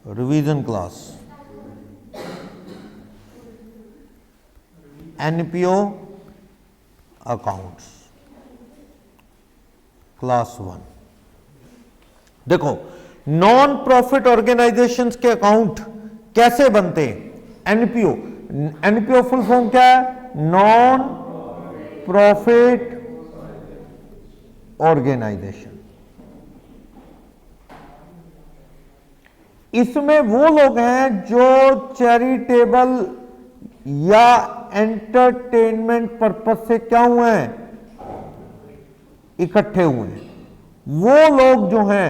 Revision class, NPO accounts class 1। देखो non profit organisations के account कैसे बनते हैं? एनपीओ, एनपीओ फुल फॉर्म क्या है? Non profit organisation. इसमें वो लोग हैं जो चैरिटेबल या एंटरटेनमेंट पर्पस से क्या हुए हैं? इकट्ठे हुए हैं। वो लोग जो हैं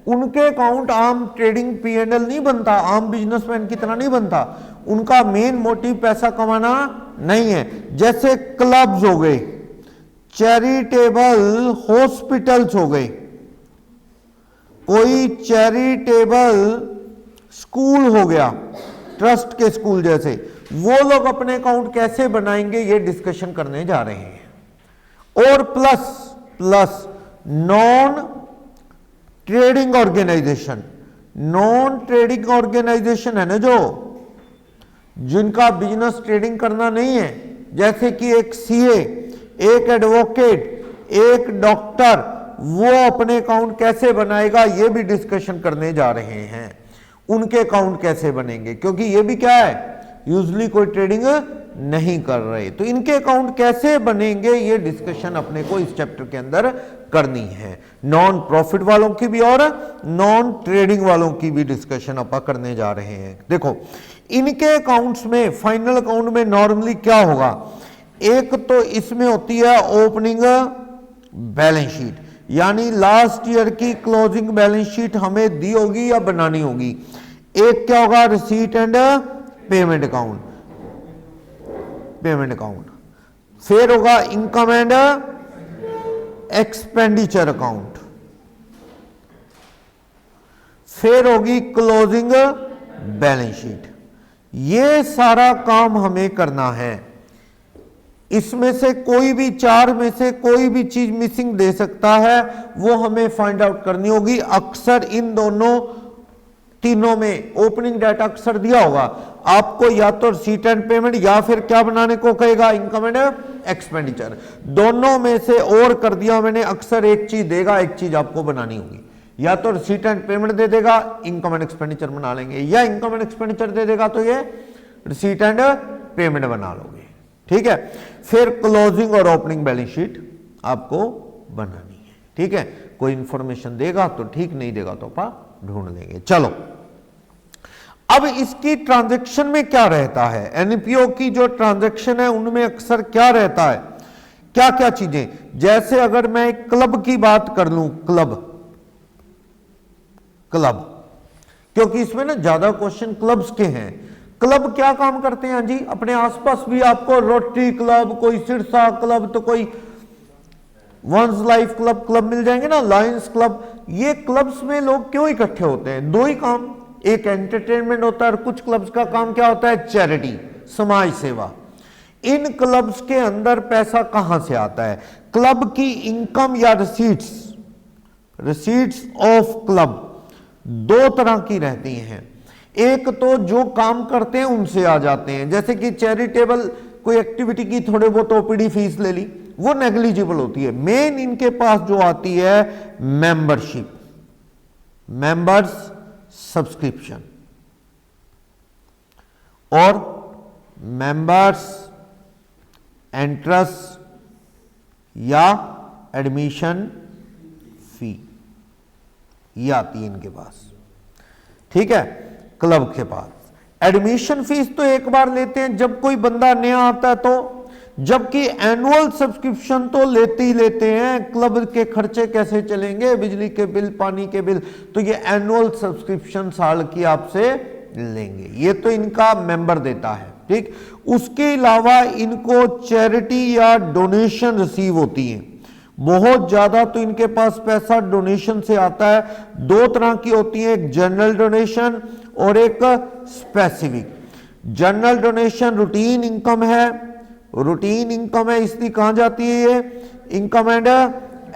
उनके अकाउंट आम ट्रेडिंग पीएनएल नहीं बनता, आम बिजनेसमैन की तरह नहीं बनता। उनका मेन मोटिव पैसा कमाना नहीं है। जैसे क्लब्स हो गए, चैरिटेबल हॉस्पिटल्स हो गए, कोई चैरिटेबल स्कूल हो गया, ट्रस्ट के स्कूल जैसे, वो लोग अपने अकाउंट कैसे बनाएंगे ये डिस्कशन करने जा रहे हैं। और plus non trading organisation, non trading organisation है ना, जो जिनका बिजनेस ट्रेडिंग करना नहीं है, जैसे कि एक सीए, एक एडवोकेट, एक डॉक्टर, वो अपने अकाउंट कैसे बनाएगा ये भी डिस्कशन करने जा रहे हैं। उनके अकाउंट कैसे बनेंगे, क्योंकि ये भी क्या है, यूजुअली कोई ट्रेडिंग नहीं कर रहे, तो इनके अकाउंट कैसे बनेंगे ये डिस्कशन अपने को इस चैप्टर के अंदर करनी है। नॉन प्रॉफिट वालों की भी और नॉन ट्रेडिंग वालों की भी डिस्कशन अपन करने जा रहे हैं। देखो इनके अकाउंट्स में, फाइनल अकाउंट में नॉर्मली क्या होगा? एक तो इसमें होती है ओपनिंग बैलेंस शीट, यानी लास्ट ईयर की क्लोजिंग बैलेंस शीट हमें दी होगी या बनानी होगी। एक क्या होगा? Receipt and payment account, payment account. फिर होगा इनकम एंड एक्सपेंडिचर अकाउंट। फिर होगी क्लोजिंग बैलेंस शीट। ये सारा काम हमें करना है। इसमें से कोई भी, चार में से कोई भी चीज मिसिंग दे सकता है, वो हमें फाइंड आउट करनी होगी। अक्सर इन दोनों तीनों में ओपनिंग डाटा अक्सर दिया होगा आपको, या तो रिसीट एंड पेमेंट या फिर क्या बनाने को कहेगा, इनकम एंड एक्सपेंडिचर। दोनों में से और कर दिया मैंने, अक्सर एक चीज देगा, एक चीज आपको बनानी होगी। या तो रिसीट एंड पेमेंट दे देगा, इनकम एंड एक्सपेंडिचर बना लेंगे, या इनकम एंड एक्सपेंडिचर दे देगा तो ये रिसीट एंड पेमेंट बना लोगे। ठीक है। फिर क्लोजिंग और ओपनिंग बैलेंस शीट आपको बनानी है। ठीक है, कोई इंफॉर्मेशन देगा तो ठीक, नहीं देगा तो आप ढूंढ लेंगे। चलो अब इसकी ट्रांजैक्शन में क्या रहता है? एनपीओ की जो ट्रांजैक्शन है उनमें अक्सर क्या रहता है, क्या क्या चीजें? जैसे अगर मैं एक क्लब की बात कर लूं, क्लब, क्योंकि इसमें ना ज्यादा क्वेश्चन क्लब्स के हैं। क्लब क्या काम करते हैं जी? अपने आसपास भी आपको रोटरी क्लब, कोई सिरसा क्लब, तो कोई वंस लाइफ क्लब मिल जाएंगे ना, लायंस क्लब। ये क्लब्स में लोग क्यों इकट्ठे होते हैं? दो ही काम, एक एंटरटेनमेंट होता है और कुछ क्लब्स का काम क्या होता है? चैरिटी, समाज सेवा। इन क्लब्स के अंदर पैसा कहां से आता है? क्लब की इनकम या रिसीट्स ऑफ क्लब दो तरह की रहती हैं। एक तो जो काम करते हैं उनसे आ जाते हैं, जैसे कि चैरिटेबल कोई एक्टिविटी की, थोड़े बहुत ओपीडी फीस ले ली, वो नेग्लिजिबल होती है। मेन इनके पास जो आती है मेंबरशिप, मेंबर्स सब्सक्रिप्शन और मेंबर्स एंट्रेंस या एडमिशन फी, ये आती है इनके पास। ठीक है, क्लब के पास एडमिशन फीस तो एक बार लेते हैं जब कोई बंदा नया आता है, तो जबकि एनुअल सब्सक्रिप्शन तो लेते ही लेते हैं। क्लब के खर्चे कैसे चलेंगे, बिजली के बिल, पानी के बिल, तो ये एनुअल सब्सक्रिप्शन साल की आपसे लेंगे, ये तो इनका मेंबर देता है। ठीक, उसके अलावा इनको चैरिटी या डोनेशन रिसीव होती है। बहुत ज्यादा तो इनके पास पैसा डोनेशन से आता है। दो तरह की होती है, एक जनरल डोनेशन और एक specific. General donation routine income है, रूटीन इनकम है, इसलिए कहां जाती है ये? इनकम एंड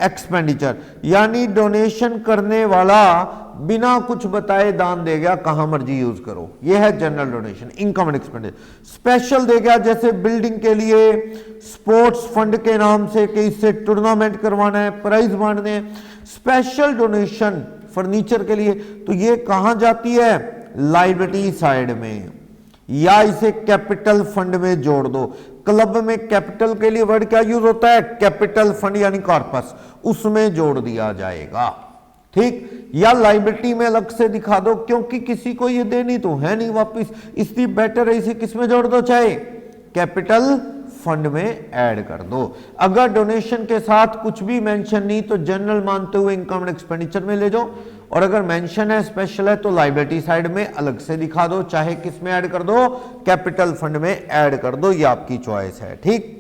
एक्सपेंडिचर, यानी डोनेशन करने वाला बिना कुछ बताए दान दे गया, कहां मर्जी यूज करो, यह है general donation. Income and expenditure special दे गया, जैसे बिल्डिंग के लिए स्पोर्ट्स फंड के नाम से कि इससे टूर्नामेंट करवाना है, प्राइज बांटने हैं। स्पेशल डोनेशन फर्नीचर के लिए, तो ये कहां जाती है, लायबिलिटी साइड में, या इसे कैपिटल फंड में जोड़ दो। क्लब में कैपिटल के लिए वर्ड क्या यूज होता है, कैपिटल फंड यानी कॉर्पस, उसमें जोड़ दिया जाएगा। ठीक, या लायबिलिटी में अलग से दिखा दो, क्योंकि किसी को ये देनी तो है नहीं वापस, इसलिए बेटर है इसे किस में जोड़ दो, चाहे कैपिटल फंड में ऐड कर दो। अगर डोनेशन के साथ कुछ भी मेंशन नहीं तो जनरल मानते हुए इनकम एंड एक्सपेंडिचर में ले जाओ, और अगर मेंशन है, स्पेशल है, तो लायबिलिटी साइड में अलग से दिखा दो, चाहे किस में ऐड कर दो, कैपिटल फंड में ऐड कर दो, ये आपकी चॉइस है। ठीक,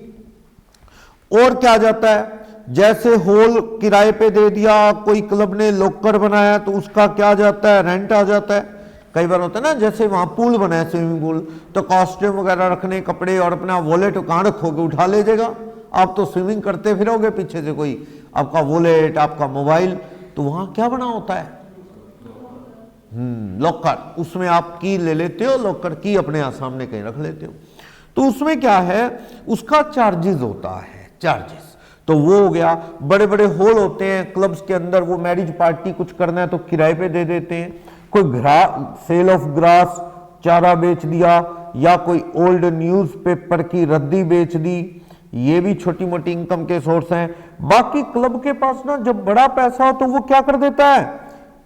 और क्या जाता है, जैसे हॉल किराए पे दे दिया, कोई क्लब ने लॉकर बनाया तो उसका क्या जाता है, रेंट आ जाता है। कई बार होता है ना, जैसे वहां पूल बना है, स्विमिंग पूल, तो कॉस्ट्यूम वगैरह रखने, कपड़े और अपना वॉलेट कहां रखोगे, उठा ले जाएगा, आप तो स्विमिंग करते फिरोगे, पीछे से कोई आपका वॉलेट, आपका मोबाइल, तो वहां क्या बना होता है, लॉकर, उसमें आप की ले लेते हो, लॉकर की अपने सामने कहीं रख लेते हो, तो उसमें क्या है, उसका चार्जेस होता है, चार्जेस। तो वो हो गया। बड़े बड़े हॉल होते हैं क्लब्स के अंदर, वो मैरिज पार्टी कुछ करना है तो किराए पे दे देते हैं, कोई सेल ऑफ ग्रास, चारा बेच दिया, या कोई ओल्ड न्यूज़पेपर की रद्दी बेच दी, ये भी छोटी मोटी इनकम के सोर्स हैं। बाकी क्लब के पास ना जब बड़ा पैसा हो तो वो क्या कर देता है,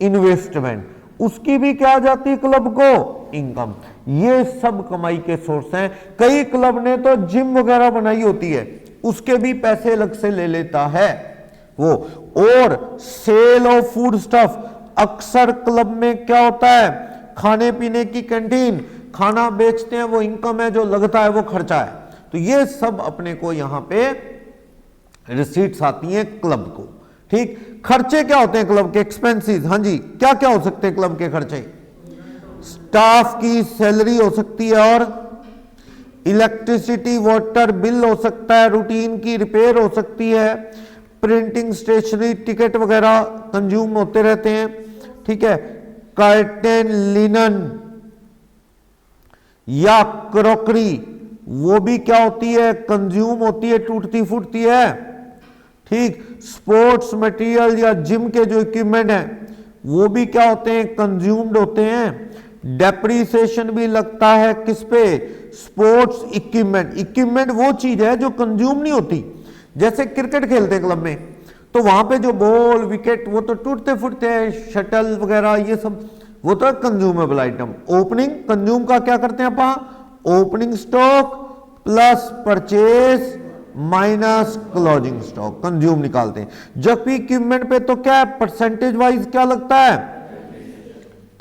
इन्वेस्टमेंट, उसकी भी क्या आ जाती है क्लब को, इनकम। ये सब कमाई के सोर्स हैं। कई क्लब ने तो जिम वगैरह बनाई होती है, उसके भी पैसे अलग से ले लेता है वो। और सेल ऑफ फूड स्टफ, अक्सर क्लब में क्या होता है, खाने पीने की कैंटीन, खाना बेचते हैं, वो इनकम है, जो लगता है वो खर्चा है। तो ये सब अपने को यहां पे रिसीट्स आती हैं क्लब को। ठीक, खर्चे क्या होते हैं क्लब के, एक्सपेंसेस, हाँ जी, क्या क्या हो सकते हैं क्लब के खर्चे, स्टाफ की सैलरी हो सकती है, और इलेक्ट्रिसिटी वाटर बिल हो सकता है, रूटीन की रिपेयर हो सकती है, प्रिंटिंग स्टेशनरी टिकट वगैरह कंज्यूम होते रहते हैं। ठीक है, कर्टन लिनन या क्रॉकरी, वो भी क्या होती है, कंज्यूम होती है, टूटती फूटती है। ठीक, स्पोर्ट्स मटेरियल या जिम के जो इक्विपमेंट हैं वो भी क्या होते हैं, कंज्यूम्ड होते हैं। डेप्रीसिएशन भी लगता है किस पे, स्पोर्ट्स इक्विपमेंट। इक्विपमेंट वो चीज है जो कंज्यूम नहीं होती, जैसे क्रिकेट खेलते हैं क्लब में, तो वहां पे जो बॉल विकेट वो तो टूटते फूटते हैं, शटल वगैरह ये सब, वो तो कंज्यूमेबल आइटम। ओपनिंग कंज्यूम का क्या करते हैं अपन, opening stock plus purchase minus closing stock, consume निकालते हैं। जबकि इक्विपमेंट पे तो क्या है, परसेंटेज वाइज क्या लगता है,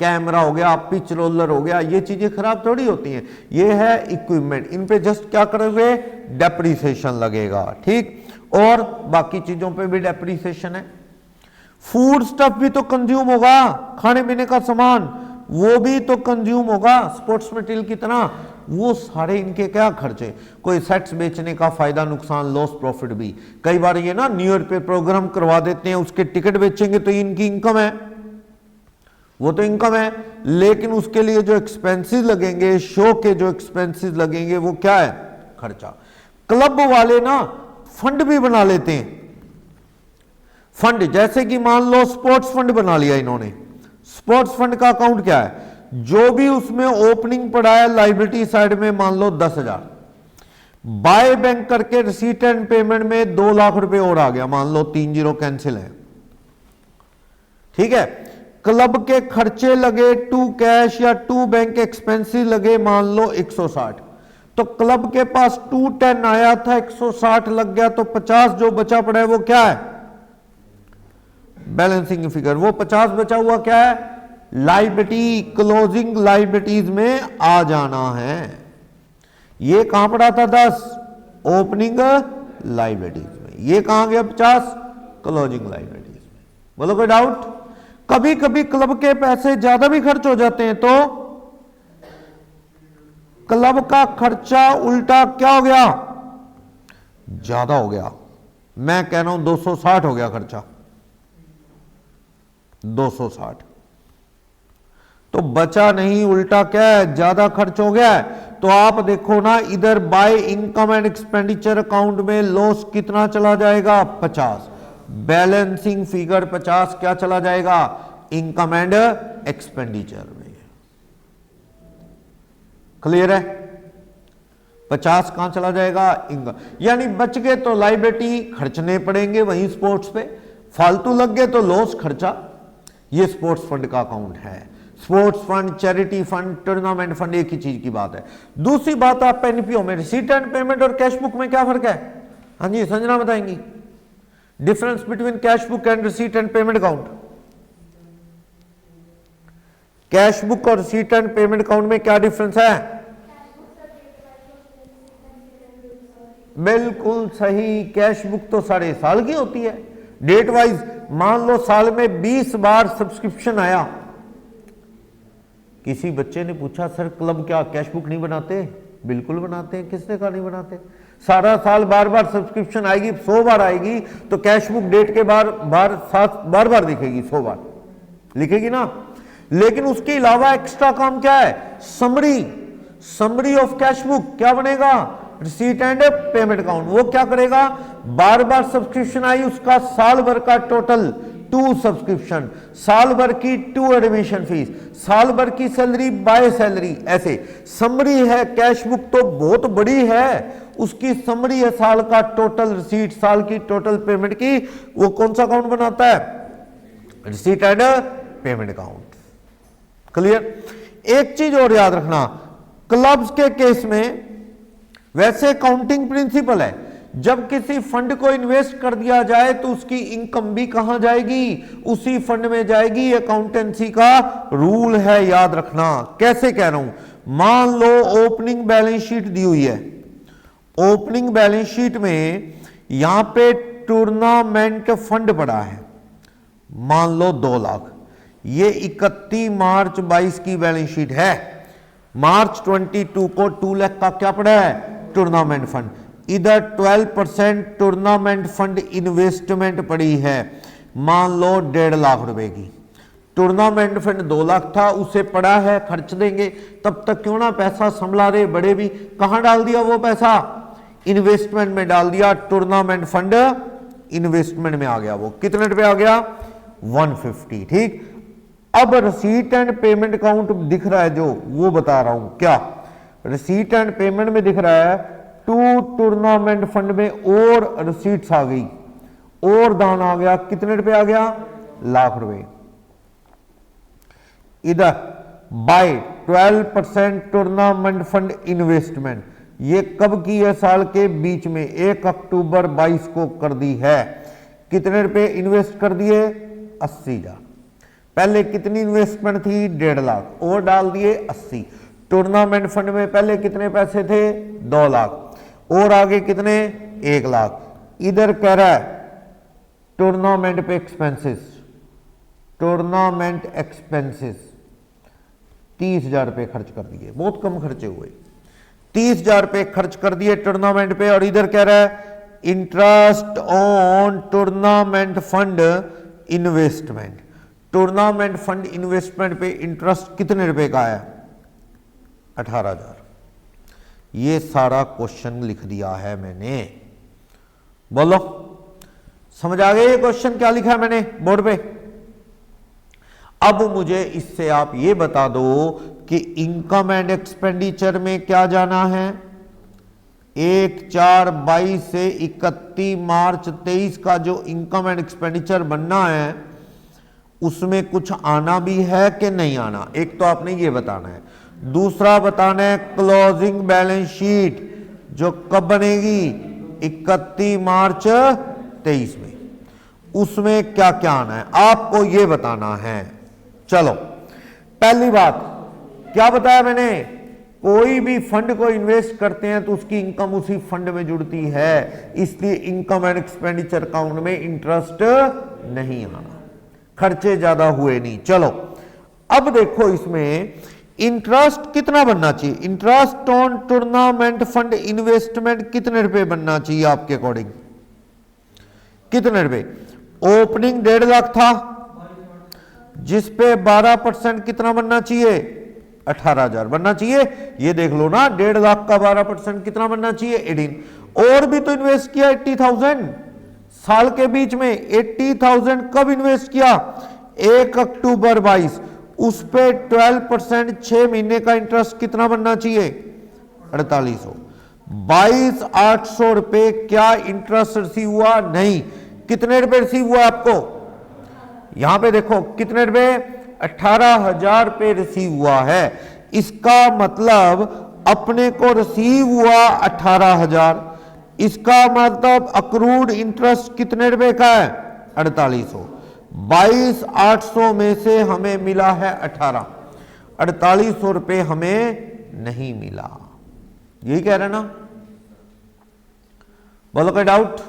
कैमरा हो गया, पिच रोलर हो गया, ये चीजें खराब थोड़ी होती हैं, ये है इक्विपमेंट, इन पे जस्ट क्या करोगे, डेप्रीसिएशन लगेगा। ठीक, और बाकी चीजों पे भी डेप्रीसिएशन है। फूड स्टफ भी तो कंज्यूम होगा, खाने पीने का सामान वो भी तो कंज्यूम होगा, स्पोर्ट्स मटेरियल की तरह, वो सारे इनके क्या खर्चे। कोई सेट्स बेचने का फायदा नुकसान, लॉस प्रॉफिट भी। कई बार ये ना न्यू ईयर पे प्रोग्राम करवा देते हैं, उसके टिकट बेचेंगे तो इनकी इनकम है, वो तो इनकम है, लेकिन उसके लिए जो एक्सपेंसेस लगेंगे, शो के जो एक्सपेंसेस लगेंगे, वो क्या है, खर्चा। क्लब वाले ना फंड भी बना लेते हैं, फंड, जैसे कि मान लो स्पोर्ट्स फंड बना लिया इन्होंने। स्पोर्ट्स फंड का अकाउंट क्या है, जो भी उसमें ओपनिंग पड़ा है लायबिलिटी साइड में, मान लो 10,000, बाय बैंक करके रिसीट एंड पेमेंट में 2 लाख रुपए और आ गया, मान लो 3 जीरो कैंसिल है। ठीक है, क्लब के खर्चे लगे टू कैश या टू बैंक एक्सपेंसिस लगे मान लो 160, तो क्लब के पास 210 आया था, 160 लग गया, तो 50 जो बचा पड़ा है वो क्या है, बैलेंसिंग फिगर। वो 50 बचा हुआ क्या है, लायबिलिटी, क्लोजिंग लायबिलिटीज में आ जाना है। ये कहां पड़ा था 10, ओपनिंग लायबिलिटीज में, ये कहां गया 50, क्लोजिंग लायबिलिटीज में। बोलो कोई डाउट। कभी कभी क्लब के पैसे ज्यादा भी खर्च हो जाते हैं, तो क्लब का खर्चा उल्टा क्या हो गया, ज्यादा हो गया। मैं कह रहा हूं 260 हो गया खर्चा, 260। तो बचा नहीं, उल्टा क्या है, ज्यादा खर्च हो गया है। तो आप देखो ना, इधर by income and expenditure account में लॉस कितना चला जाएगा, 50। बैलेंसिंग फिगर 50 क्या चला जाएगा, इनकम एंड एक्सपेंडिचर में। क्लियर है, 50 कहां चला जाएगा, इनकम, यानी बच गए तो लाइबिलिटी खर्चने पड़ेंगे वहीं स्पोर्ट्स पे, फालतू लग गए तो लॉस खर्चा। ये स्पोर्ट्स फंड का अकाउंट है। Sports fund, charity fund, tournament fund एक ही चीज की बात है। दूसरी बात, आप एनपीओ में रिसीट एंड पेमेंट और कैश बुक में क्या फर्क है? हाँ जी, संजना बताएंगी difference between cash book and receipt and payment account. Cash book और रिसीट एंड पेमेंट अकाउंट में क्या डिफरेंस है? बिल्कुल सही, कैश बुक तो सारे साल की होती है, डेट वाइज। मान लो साल में 20 बार सब्सक्रिप्शन आया। किसी बच्चे ने पूछा, सर क्लब क्या कैश बुक नहीं बनाते? बिल्कुल बनाते हैं, किसने कहा नहीं बनाते? सारा साल बार बार सब्सक्रिप्शन आएगी, 100 बार आएगी तो कैश बुक डेट के बार बार दिखेगी, 100 बार लिखेगी ना। लेकिन उसके अलावा एक्स्ट्रा काम क्या है? समरी ऑफ कैश बुक क्या बनेगा? Receipt and payment account. वो क्या करेगा? बार बार सब्सक्रिप्शन आई, उसका साल भर का टोटल 2 सब्सक्रिप्शन, साल भर की 2 एडमिशन फीस, साल भर की सैलरी बाय सैलरी, ऐसे समरी है। कैश बुक तो बहुत बड़ी है, उसकी समरी है साल का टोटल रिसीट, साल की टोटल पेमेंट की। वो कौन सा अकाउंट बनाता है? Receipt and payment account. Clear? एक चीज और याद रखना, क्लब्स के केस में वैसे काउंटिंग प्रिंसिपल है, जब किसी फंड को इन्वेस्ट कर दिया जाए तो उसकी इनकम भी कहां जाएगी? उसी फंड में जाएगी। अकाउंटेंसी का रूल है, याद रखना। कैसे कह रहा हूं? मान लो ओपनिंग बैलेंस शीट दी हुई है। ओपनिंग बैलेंस शीट में यहां पे टूर्नामेंट फंड पड़ा है, मान लो 2 लाख। ये 31 मार्च 22 की बैलेंस शीट है। मार्च 22 को 2 लाख का क्या पड़ा है? Tournament fund. इधर 12% टूर्नामेंट फंड इन्वेस्टमेंट पड़ी है, मान लो 1.5 लाख रुपए की। टूर्नामेंट फंड 2 लाख था, उसे पड़ा है, खर्च देंगे। तब तक क्यों ना पैसा संभला रहे बड़े भी। कहां डाल दिया वो पैसा? इन्वेस्टमेंट में डाल दिया। टूर्नामेंट फंड इन्वेस्टमेंट में आ गया। वो कितने रुपए आ गया? 150। ठीक। अब रिसीट एंड पेमेंट अकाउंट दिख रहा है जो, वो बता रहा हूं। क्या रिसीट एंड पेमेंट में दिख रहा है? 2 टूर्नामेंट फंड में और रिसीट्स आ गई, और दान आ गया। कितने रुपए आ गया? लाख रुपए। इधर बाय 12% टूर्नामेंट फंड इन्वेस्टमेंट, ये कब की है? साल के बीच में 1 अक्टूबर 22 को कर दी है। कितने रुपए इन्वेस्ट कर दिए? 80,000। पहले कितनी इन्वेस्टमेंट थी? 1.5 लाख, और डाल दिए 80। टूर्नामेंट फंड में पहले कितने पैसे थे? 2 लाख, और आगे कितने? 1 लाख। इधर कह रहा है टूर्नामेंट पे एक्सपेंसेस, टूर्नामेंट एक्सपेंसेस 30,000 रुपए खर्च कर दिए। बहुत कम खर्चे हुए, 30,000 रुपए खर्च कर दिए टूर्नामेंट पे। और इधर कह रहा है interest on tournament fund investment. Tournament fund investment पे इंटरेस्ट कितने रुपए का है? 18,000। ये सारा क्वेश्चन लिख दिया है मैंने। बोलो, समझ आ गया ये क्वेश्चन क्या लिखा है मैंने बोर्ड पे? अब मुझे इससे आप ये बता दो कि इनकम एंड एक्सपेंडिचर में क्या जाना है। 1/4/22 से 31 मार्च 23 का जो इनकम एंड एक्सपेंडिचर बनना है, उसमें कुछ आना भी है कि नहीं आना, एक तो आपने ये बताना है। दूसरा बताना है क्लोजिंग बैलेंस शीट जो कब बनेगी? 31 मार्च 23 में, उसमें क्या क्या आना है आपको ये बताना है। चलो, पहली बात क्या बताया मैंने? कोई भी फंड को इन्वेस्ट करते हैं तो उसकी इनकम उसी फंड में जुड़ती है, इसलिए इनकम एंड एक्सपेंडिचर अकाउंट में इंटरेस्ट नहीं आना, खर्चे ज्यादा हुए नहीं। चलो, अब देखो इसमें इंटरेस्ट कितना बनना चाहिए? Interest on tournament fund investment कितने रुपए बनना चाहिए आपके अकॉर्डिंग? कितने रुपए? ओपनिंग 1.5 लाख था, जिस पे 12% कितना बनना चाहिए, 18,000 बनना चाहिए। ये देख लो ना, 1.5 लाख का 12% कितना बनना चाहिए, 18। और भी तो इन्वेस्ट किया 80,000 साल के बीच में। 80,000 कब इन्वेस्ट किया, 1 अक्टूबर 22। उस पे 12% 6 महीने का इंटरेस्ट कितना बनना चाहिए, 4800। 22,800 रुपए क्या इंटरेस्ट रिसीव हुआ, नहीं। कितने रुपए रिसीव हुआ आपको, यहां पे देखो कितने रुपए, 18,000 रुपए रिसीव हुआ है। इसका मतलब अपने को रिसीव हुआ 18,000, इसका मतलब अक्रूड इंटरेस्ट कितने रुपए का है, 4800। 22,800 में से हमें मिला है 18, 4800 रुपए हमें नहीं मिला। यही कह रहे ना, बोलो कोई डाउट,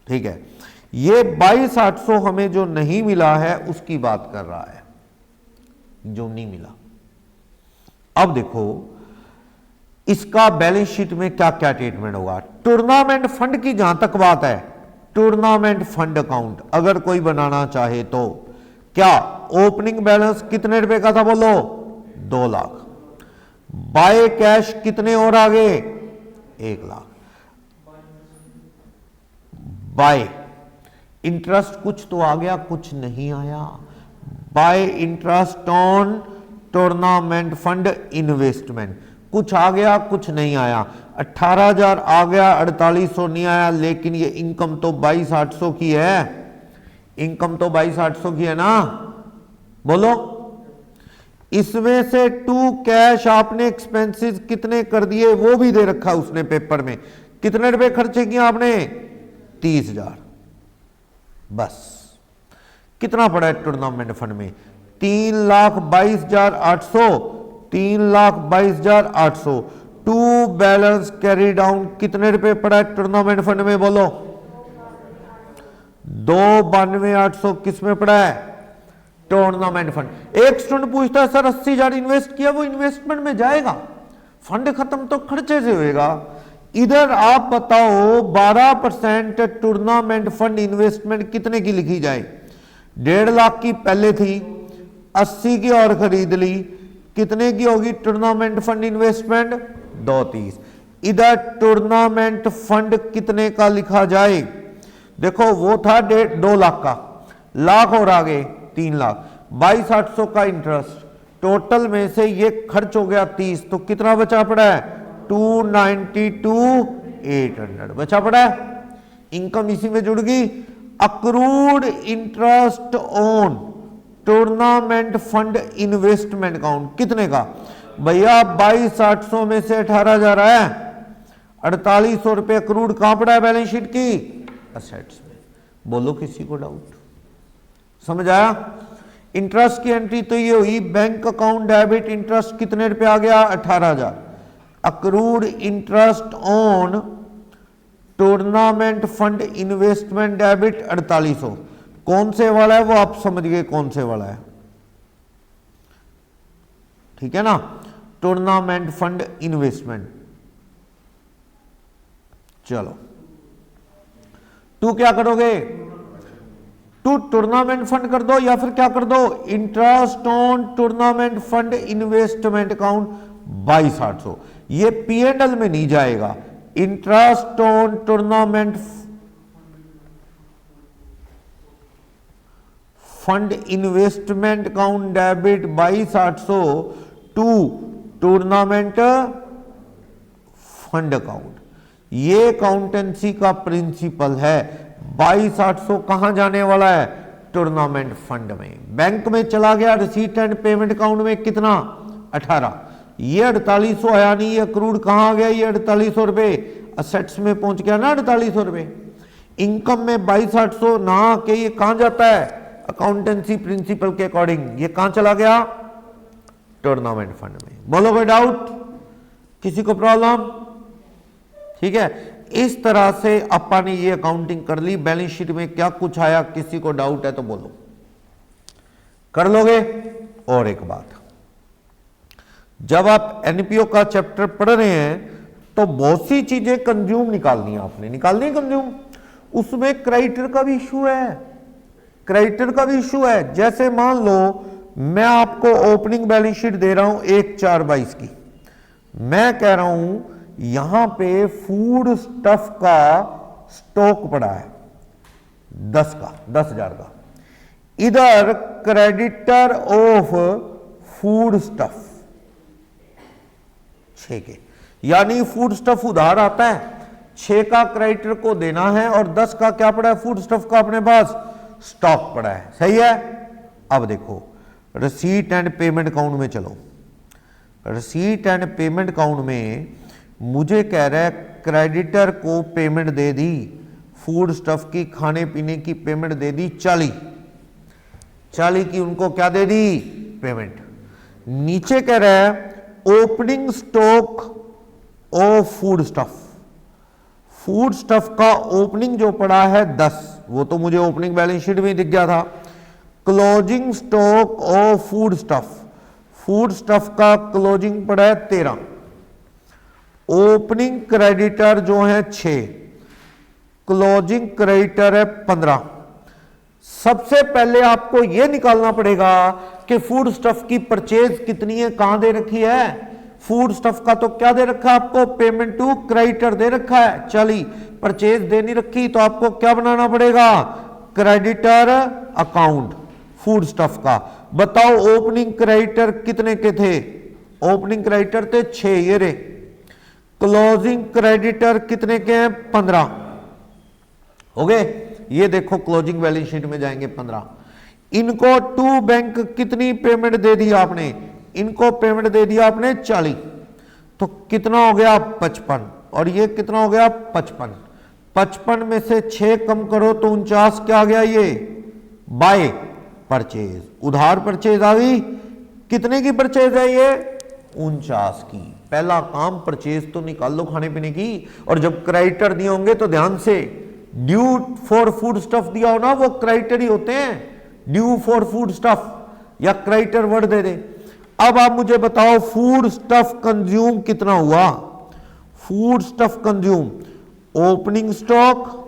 ठीक है। ये 22,800 हमें जो नहीं मिला है उसकी बात कर रहा है, जो नहीं मिला। अब देखो इसका बैलेंस शीट में क्या क्या ट्रीटमेंट होगा। टूर्नामेंट फंड की जहां तक बात है, टूर्नामेंट फंड अकाउंट अगर कोई बनाना चाहे तो क्या ओपनिंग बैलेंस कितने रुपए का था, बोलो 2 लाख। बाय कैश कितने और आगे, 1 लाख। बाय इंटरेस्ट कुछ तो आ गया, कुछ नहीं आया। Bye interest on tournament fund investment, कुछ आ गया कुछ नहीं आया। 18,000 आ गया, 4800 नहीं आया। लेकिन ये इनकम तो 22,800 की है, इनकम तो 22,800 की है ना, बोलो। इसमें से टू कैश आपने एक्सपेंसेस कितने कर दिए वो भी दे रखा उसने पेपर में। कितने रुपए खर्चे किए आपने, 30,000। बस कितना पड़ा है टूर्नामेंट फंड में, 3,22,800, 3,22,800। टू बैलेंस कैरी डाउन कितने रुपए पड़ा है टूर्नामेंट फंड में, बोलो 2,92,800 किस में पड़ा है, टूर्नामेंट फंड। एक स्टूडेंट पूछता है सर 80,000 इन्वेस्ट किया, वो इन्वेस्टमेंट में जाएगा, फंड खत्म तो खर्चे से होएगा। इधर आप बताओ 12% टूर्नामेंट फंड इन्वेस्टमेंट कितने की लिखी जाए, 1.5 लाख की पहले थी, 80 की और खरीद ली, कितने की होगी टूर्नामेंट फंड इन्वेस्टमेंट, 230। इधर टूर्नामेंट फंड कितने का लिखा जाए, देखो वो था 2 लाख का, लाख और आगे 3 लाख, 22,800 का इंटरेस्ट, टोटल में से ये खर्च हो गया 30, तो कितना बचा पड़ा है, 292,800 बचा पड़ा है। इनकम इसी में जुड़ गई। Accrued interest on tournament fund investment account कितने का, भैया 22,800 में से 18,000 आया, 4800 रुपए अक्रूड कहां पड़ा है बैलेंस शीट की, असेट्स में। बोलो किसी को डाउट, समझ आया। इंटरेस्ट की एंट्री तो ये हुई, बैंक अकाउंट डेबिट इंटरेस्ट कितने रुपए आ गया, 18,000। Accrued interest on tournament fund investment debit 4800, कौन से वाला है वो आप समझ गए कौन से वाला है, ठीक है ना, टूर्नामेंट फंड इन्वेस्टमेंट। चलो टू क्या करोगे, टू टूर्नामेंट फंड कर दो या फिर क्या कर दो, interest on tournament fund investment account 22,800। ये P&L में नहीं जाएगा, interest on tournament fund investment account debit 22,800 to tournament fund account. ये अकाउंटेंसी का प्रिंसिपल है। 22,800 कहां जाने वाला है, टूर्नामेंट फंड में। बैंक में चला गया, रिसीट एंड पेमेंट अकाउंट में कितना, 18। ये 4800 आया नहीं, ये अक्रूड कहां आ गया, ये 4800 रुपए असेट्स में पहुंच गया ना, 4800 रुपए। इनकम में 22,800 ना के ये कहां जाता है, अकाउंटेंसी प्रिंसिपल के अकॉर्डिंग ये कहां चला गया, टूर्नामेंट फंड में। बोलो कोई डाउट, किसी को प्रॉब्लम, ठीक है। इस तरह से अपन ने ये अकाउंटिंग कर ली। बैलेंस शीट में क्या कुछ आया, किसी को डाउट है तो बोलो, कर लोगे। और एक बात, जब आप एनपीओ का चैप्टर पढ़ रहे हैं तो बहुत सी चीजें कंज्यूम निकालनी है, आपने निकालनी है कंज्यूम, उसमें क्राइटेरिया का भी इशू है। क्रेडिटर का भी इश्यू है। जैसे मान लो मैं आपको ओपनिंग बैलेंस शीट दे रहा हूं 1/4/22 की, मैं कह रहा हूं यहां पे फूड स्टफ का स्टॉक पड़ा है 10,000 का, इधर क्रेडिटर ऑफ फूड स्टफ 6 के, यानी फूड स्टफ उधार आता है, 6 का क्रेडिटर को देना है और 10 का क्या पड़ा है फूड स्टफ का अपने पास स्टॉक पड़ा है। सही है। अब देखो रिसीट एंड पेमेंट अकाउंट में चलो, रिसीट एंड पेमेंट अकाउंट में मुझे कह रहा है क्रेडिटर को पेमेंट दे दी, फूड स्टफ की खाने पीने की पेमेंट दे दी 40 की उनको क्या दे दी पेमेंट। नीचे कह रहा है opening stock of food stuff, food stuff का ओपनिंग जो पड़ा है 10, वो तो मुझे ओपनिंग बैलेंस शीट में दिख गया था। Closing stock of food stuff, food stuff का क्लोजिंग पड़ा है 13, ओपनिंग क्रेडिटर जो है 6, क्लोजिंग क्रेडिटर है 15। सबसे पहले आपको यह निकालना पड़ेगा कि फूड स्टफ की परचेज कितनी है, कहां दे रखी है। फूड स्टफ का तो क्या दे रखा है आपको, पेमेंट टू क्रेडिटर दे रखा है 40, परचेज दे नहीं रखी, तो आपको क्या बनाना पड़ेगा क्रेडिटर अकाउंट फूड स्टफ का। बताओ ओपनिंग क्रेडिटर कितने के थे, ओपनिंग क्रेडिटर थे 6, ये रे। क्लोजिंग क्रेडिटर कितने के हैं 15 हो गए। ये देखो क्लोजिंग बैलेंस शीट में जाएंगे 15। इनको टू बैंक कितनी पेमेंट दे दी आपने, इनको पेमेंट दे दिया आपने 40, तो कितना हो गया 55, और ये कितना हो गया 55। 55 में से 6 कम करो तो 49 क्या आ गया, ये बाय परचेज, उधार परचेज आ गई। कितने की परचेज है ये 49 की। पहला काम परचेज तो निकाल लो खाने पीने की, और जब क्रेडिटर दिए होंगे तो ध्यान से ड्यू फॉर फूड स्टफ दिया हो ना, वो क्रेडिटर ही होते हैं, ड्यू फॉर फूड स्टफ या क्रेडिटर वर्ड दे दे। अब आप मुझे बताओ फूड स्टफ कंज्यूम कितना हुआ, food stuff consume opening stock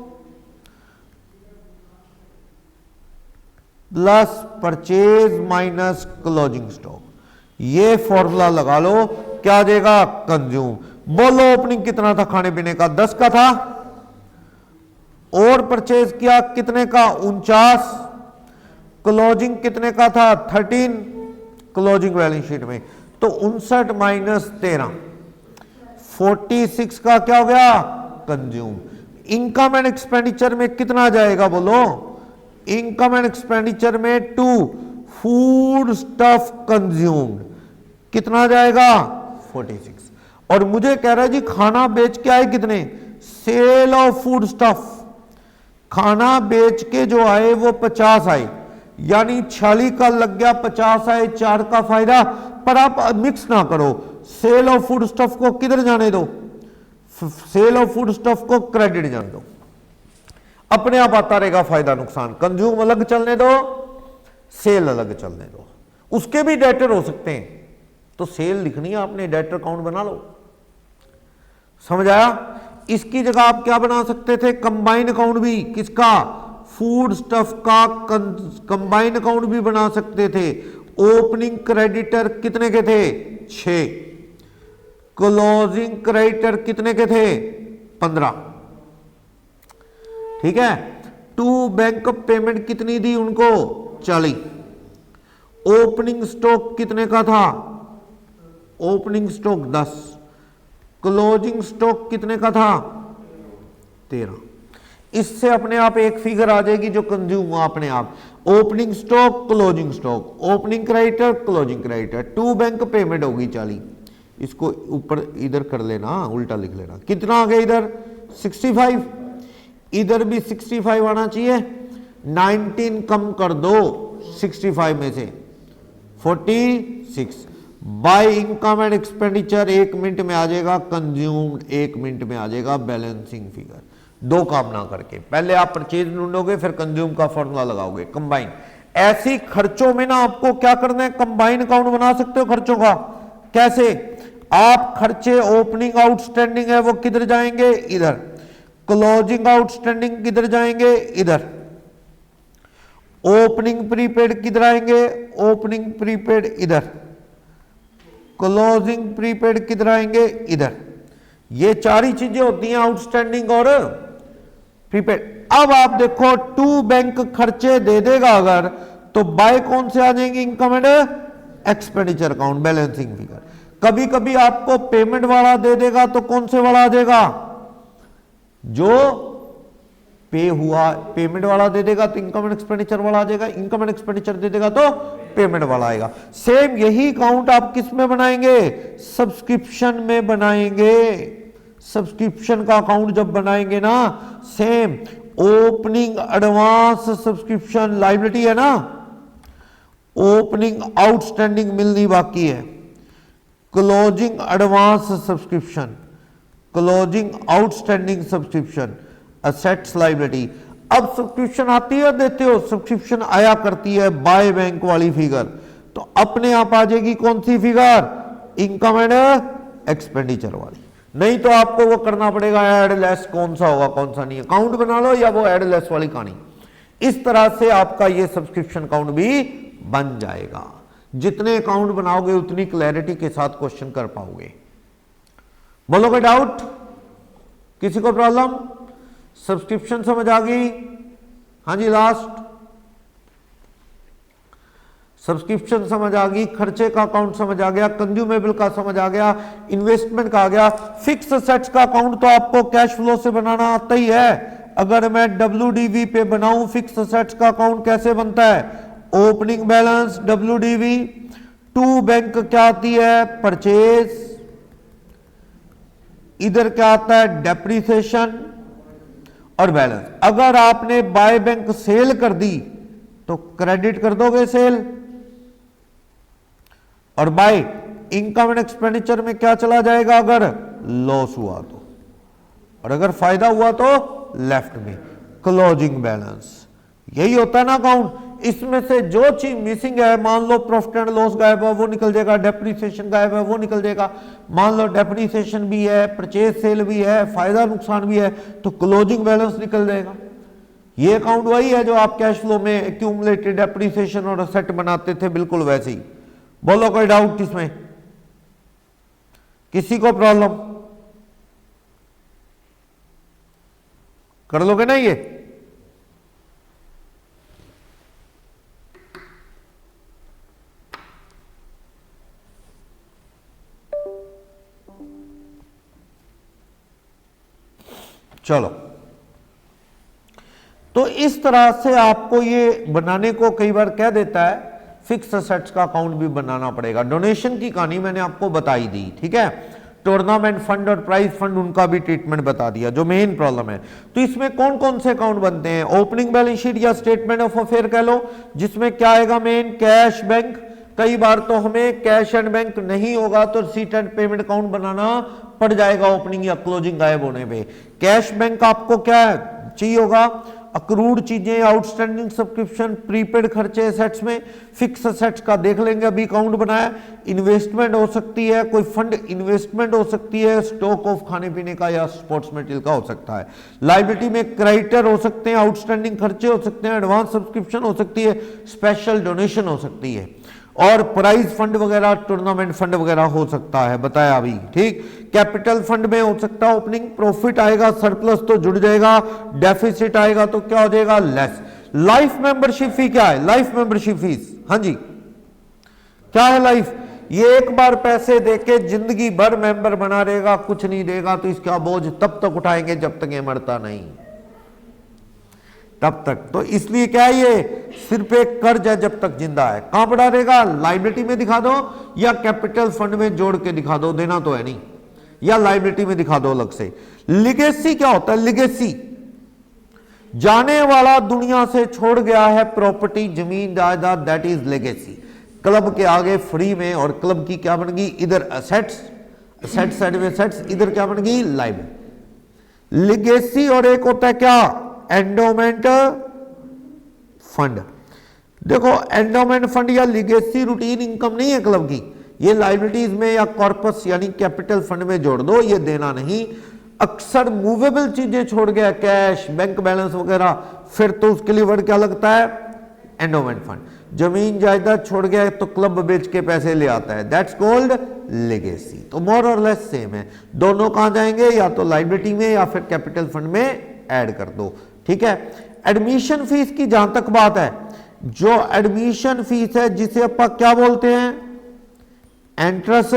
plus purchase minus closing stock, ये फॉर्मूला लगा लो, क्या देगा कंज्यूम। बोलो ओपनिंग कितना था खाने पीने का 10 का था, और परचेज किया कितने का 49, क्लोजिंग कितने का था 13 क्लोजिंग बैलेंस शीट में, तो 59 माइनस 13 46 का क्या हो गया कंज्यूम। इनकम एंड एक्सपेंडिचर में कितना जाएगा बोलो, इनकम एंड एक्सपेंडिचर में 2 फूड स्टफ कंज्यूम्ड कितना जाएगा 46, और मुझे कह रहा है जी खाना बेच के आए कितने, सेल ऑफ फूड स्टफ, खाना बेच के जो आए वो 50 आए, यानी 46 का लग गया 50 आए, 4 का फायदा। पर आप मिक्स ना करो, सेल ऑफ फूड स्टफ को किधर जाने दो, सेल ऑफ फूड स्टफ को क्रेडिट जाने दो, अपने आप आता रहेगा फायदा नुकसान। कंज्यूम अलग चलने दो, सेल अलग चलने दो, उसके भी डेटर हो सकते हैं, तो सेल लिखनी है आपने, डेटर अकाउंट बना लो। समझ आया। इसकी जगह आप क्या बना सकते थे, कंबाइन अकाउंट भी, किसका फूड स्टफ का कंबाइन अकाउंट भी बना सकते थे। ओपनिंग क्रेडिटर कितने के थे 6, क्लोजिंग क्रेडिटर कितने के थे 15, ठीक है। टू बैंक पेमेंट कितनी दी उनको 40, ओपनिंग स्टॉक कितने का था, ओपनिंग स्टॉक 10, क्लोजिंग स्टॉक कितने का था 13। इससे अपने आप एक फिगर आ जाएगी जो कंज्यूम हुआ अपने आप, opening stock closing stock, opening creditor closing creditor, to bank payment होगी 40। इसको ऊपर इधर कर लेना, उल्टा लिख लेना, कितना आ गया इधर 65, इधर भी 65 आना चाहिए, 19 कम कर दो 65 में से 46, by income and expenditure 1 minute में आ जाएगा, कंज्यूम्ड 1 मिनट में आ जाएगा बैलेंसिंग फिगर। दो काम ना करके, पहले आप परचेज ढूंढोगे फिर कंज्यूम का फॉर्मूला लगाओगे कंबाइन। ऐसी खर्चों में ना आपको क्या करना है, कंबाइन अकाउंट बना सकते हो खर्चों का। कैसे, आप खर्चे ओपनिंग आउटस्टैंडिंग है वो किधर जाएंगे इधर, क्लोजिंग आउटस्टैंडिंग किधर जाएंगे इधर, ओपनिंग प्रीपेड किधर आएंगे, ओपनिंग प्रीपेड इधर, क्लोजिंग प्रीपेड किधर आएंगे, इधर। ये चार ही चीजें होती हैं, आउटस्टैंडिंग और प्रीपेड। अब आप देखो टू बैंक खर्चे दे देगा अगर, तो बाय कौन से आ जाएंगे, income and expenditure account, balancing figure. कभी कभी आपको पेमेंट वाला दे देगा तो कौन से वाला आ जाएगा, जो पे हुआ, पेमेंट वाला दे देगा तो इनकम एंड एक्सपेंडिचर वाला आ जाएगा, इनकम एंड एक्सपेंडिचर दे देगा तो पेमेंट वाला आएगा। सेम यही अकाउंट आप किस में बनाएंगे, सब्सक्रिप्शन में बनाएंगे। सब्सक्रिप्शन का अकाउंट जब बनाएंगे ना, same opening advance subscription liability है ना, ओपनिंग आउटस्टैंडिंग मिलनी बाकी है, closing advance subscription, closing outstanding subscription, assets liability. अब सब्सक्रिप्शन आती है, देते हो, सब्सक्रिप्शन आया करती है बाय बैंक वाली फिगर, तो अपने आप आ जाएगी कौन सी फिगर, इनकम एंड एक्सपेंडिचर वाली। नहीं तो आपको वो करना पड़ेगा एड लेस, कौन सा होगा कौन सा नहीं, अकाउंट बना लो या वो एड लेस वाली कहानी। इस तरह से आपका ये सब्सक्रिप्शन अकाउंट भी बन जाएगा। जितने अकाउंट बनाओगे उतनी क्लैरिटी के साथ क्वेश्चन कर पाओगे। बोलोगे डाउट, किसी को प्रॉब्लम? सब्सक्रिप्शन समझ आ गई? हाँ जी, लास्ट सब्सक्रिप्शन समझ आ गई, खर्चे का अकाउंट समझ आ गया, कंज्यूमेबल का समझ आ गया, इन्वेस्टमेंट का आ गया। फिक्स असेट्स का अकाउंट तो आपको कैश फ्लो से बनाना आता ही है। अगर मैं WDV पे बनाऊं फिक्स असेट्स का अकाउंट कैसे बनता है, opening balance WDV, to bank क्या आती है, परचेज, इधर क्या आता है, डेप्रिसिएशन और बैलेंस। अगर आपने बाय बैंक सेल कर दी तो क्रेडिट कर दोगे सेल, और बाय इनकम एंड एक्सपेंडिचर में क्या चला जाएगा अगर लॉस हुआ तो, और अगर फायदा हुआ तो लेफ्ट में क्लोजिंग बैलेंस। यही होता है ना अकाउंट। इसमें से जो चीज मिसिंग है, मान लो प्रॉफिट एंड लॉस गायब है वो निकल जाएगा, डेप्रिसिएशन गायब है वो निकल जाएगा। मान लो डेप्रिसिएशन भी है, परचेज सेल भी है, फायदा नुकसान भी है, तो क्लोजिंग बैलेंस निकल जाएगा। ये अकाउंट वही है जो आप कैश फ्लो में एक्यूमुलेटेड डेप्रिसिएशन और असेट बनाते थे, बिल्कुल वैसे ही। बोलो कोई डाउट इसमें, किसी को प्रॉब्लम? कर लोगे ना ये? चलो, तो इस तरह से आपको ये बनाने को कई बार कह देता है फिक्स असेट्स का अकाउंट भी बनाना पड़ेगा। डोनेशन की कहानी मैंने आपको बताई दी, ठीक है। टूर्नामेंट फंड और प्राइज फंड, उनका भी ट्रीटमेंट बता दिया, जो मेन प्रॉब्लम है। तो इसमें कौन कौन से अकाउंट बनते हैं, ओपनिंग बैलेंस शीट या स्टेटमेंट ऑफ अफेयर कह लो, जिसमें क्या आएगा मेन, कैश बैंक। कई बार तो हमें कैश एंड बैंक नहीं होगा तो रिसीट एंड पेमेंट अकाउंट बनाना पड़ जाएगा ओपनिंग या क्लोजिंग गायब होने पे। कैश बैंक आपको क्या चाहिए होगा, अक्रूड चीजें, आउटस्टैंडिंग सब्सक्रिप्शन, प्रीपेड खर्चे एसेट्स में। फिक्स एसेट्स का देख लेंगे, अभी अकाउंट बनाया। इन्वेस्टमेंट हो सकती है, कोई फंड इन्वेस्टमेंट हो सकती है, स्टॉक ऑफ खाने पीने का या स्पोर्ट्स मटेरियल का हो सकता है। लायबिलिटी में क्रेडिटर हो सकते हैं, आउटस्टैंडिंग खर्चे हो सकते हैं, एडवांस सब्सक्रिप्शन हो सकती है, स्पेशल डोनेशन हो सकती है, और प्राइज फंड वगैरह, टूर्नामेंट फंड वगैरह हो सकता है, बताया अभी, ठीक। कैपिटल फंड में हो सकता है ओपनिंग प्रॉफिट आएगा, सरप्लस तो जुड़ जाएगा, डेफिसिट आएगा तो क्या हो जाएगा, लेस। लाइफ मेंबरशिप फी क्या है, लाइफ मेंबरशिप फीस, हाँ जी क्या है लाइफ, ये एक बार पैसे देके जिंदगी भर मेंबर बना रहेगा, कुछ नहीं देगा तो इसका बोझ तब तक उठाएंगे जब तक ये मरता नहीं, तब तक। तो इसलिए क्या है, ये सिर्फ एक कर्ज है जब तक जिंदा है। कहां बढ़ा रहेगा, लाइबिलिटी में दिखा दो या कैपिटल फंड में जोड़ के दिखा दो, देना तो है नहीं, या लाइबिलिटी में दिखा दो अलग से। लिगेसी क्या होता है, लिगेसी जाने वाला दुनिया से छोड़ गया है प्रॉपर्टी, जमीन जायदाद, दैट इज लेगेसी। क्लब के आगे फ्री में, और क्लब की क्या बन गई, इधर असेट्स, असेट साइड में असेट्स, इधर क्या बन गई, लाइबिलिटी। लिगेसी और एक होता है क्या, एंडोमेंट फंड। देखो एंडोमेंट फंड या लिगेसी रूटीन इनकम नहीं है क्लब की, ये लाइबिलिटीज में या कॉर्पस यानी कैपिटल फंड में जोड़ दो, ये देना नहीं। अक्सर मूवेबल चीजें छोड़ गया, कैश, बैंक बैलेंस वगैरह, फिर तो उसके लिए वर्ड क्या लगता है, एंडोमेंट फंड। जमीन जायदाद छोड़ गया तो क्लब बेच के पैसे ले आता है, दैट्स कॉल्ड लेगेसी। तो मोर और लेस सेम है, दोनों कहां जाएंगे, या तो लाइबिलिटी में या फिर कैपिटल फंड में ऐड कर दो, ठीक है। एडमिशन फीस की जहां तक बात है, जो एडमिशन फीस है जिसे अपन क्या बोलते हैं, एंट्रेंस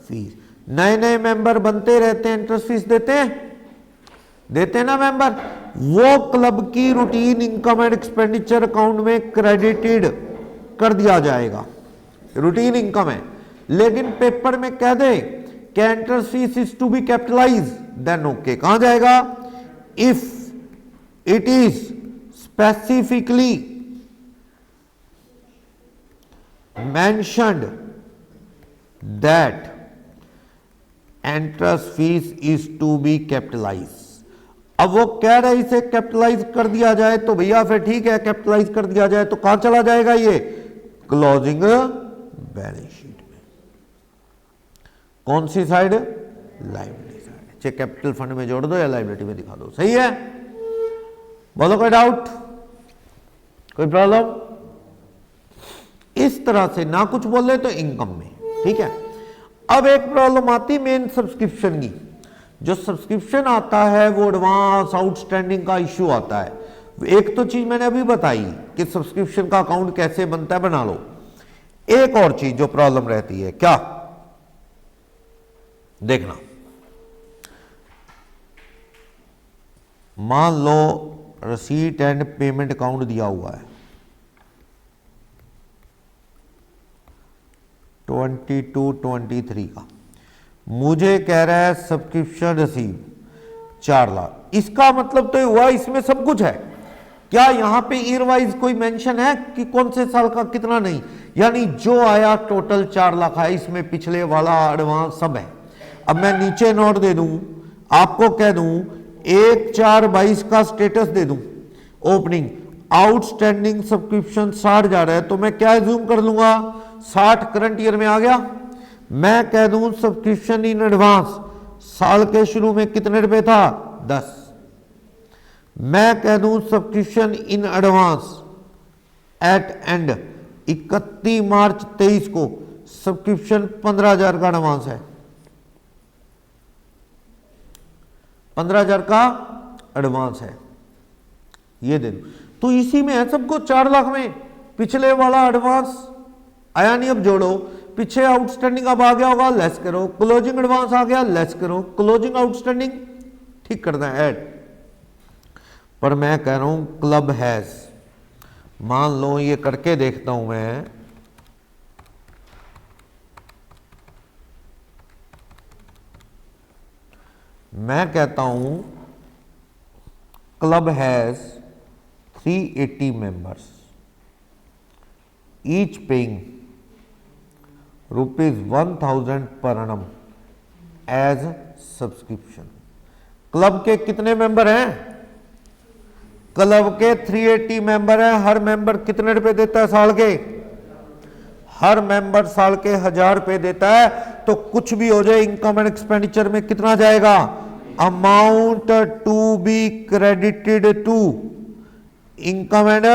फीस। नए नए मेंबर बनते रहते हैं, एंट्रेंस फीस देते हैं ना मेंबर, वो क्लब की routine income and expenditure account में क्रेडिटेड कर दिया जाएगा, रूटीन इनकम है। लेकिन पेपर में कह दे कि entrance fees is to be capitalise, then okay, कहां जाएगा, if it is specifically mentioned that entrance fees is to be capitalized। अब वो कह रहे इसे कैपिटलाइज कर दिया जाए तो भैया फिर ठीक है, कैपिटलाइज कर दिया जाए तो कहां चला जाएगा, ये क्लोजिंग बैलेंस शीट में। कौन सी साइड, लाइबिलिटी साइड। चाहे कैपिटल फंड में जोड़ दो या लाइबिलिटी में दिखा दो, सही है। बोलो कोई डाउट, कोई प्रॉब्लम। इस तरह से ना कुछ बोले तो इनकम में, ठीक है। अब एक प्रॉब्लम आती मेन सब्सक्रिप्शन की। जो सब्सक्रिप्शन आता है वो एडवांस आउटस्टैंडिंग का इश्यू आता है। एक तो चीज मैंने अभी बताई कि सब्सक्रिप्शन का अकाउंट कैसे बनता है, बना लो। एक और चीज जो प्रॉब्लम रहती है, क्या, देखना, मान लो रसीट एंड पेमेंट अकाउंट दिया हुआ है 22-23 का, मुझे कह रहा है सब्सक्रिप्शन रिसीव 4 लाख। इसका मतलब तो हुआ इसमें सब कुछ है। क्या यहां पे ईयर वाइज कोई मेंशन है कि कौन से साल का कितना, नहीं, यानी जो आया टोटल 4 लाख है, इसमें पिछले वाला एडवांस सब है। अब मैं नीचे नोट दे दूं, आपको कह दूं 1/4/22 का स्टेटस दे दूं, ओपनिंग आउटस्टैंडिंग सब्सक्रिप्शन 60 जा रहा है, तो मैं क्या एज्यूम कर लूंगा, 60 करंट ईयर में आ गया। मैं कह दूं सब्सक्रिप्शन इन एडवांस साल के शुरू में कितने रुपए था, 10। मैं कह दूं subscription in advance at and 31 मार्च 23 को सब्सक्रिप्शन 15,000 का एडवांस है, 15,000 का एडवांस है, ये दे दूं। तो इसी में है सबको 4 लाख में, पिछले वाला एडवांस आया नहीं, अब जोड़ो, पीछे आउटस्टैंडिंग अब आ गया होगा, लेस करो, क्लोजिंग एडवांस आ गया, लेस करो, क्लोजिंग आउटस्टैंडिंग ठीक करना है, ऐड। पर मैं कह रहा हूं क्लब हैज, मान लो ये करके देखता हूं मैं कहता हूं club has 380 members, each paying ₹1000 पर annum एज सब्सक्रिप्शन। क्लब के कितने मेंबर हैं, क्लब के 380 मेंबर हैं। हर मेंबर कितने रुपए देता है साल के, हर मेंबर साल के 1000 रुपए देता है। तो कुछ भी हो जाए इनकम एंड एक्सपेंडिचर में कितना जाएगा, amount to be credited to income and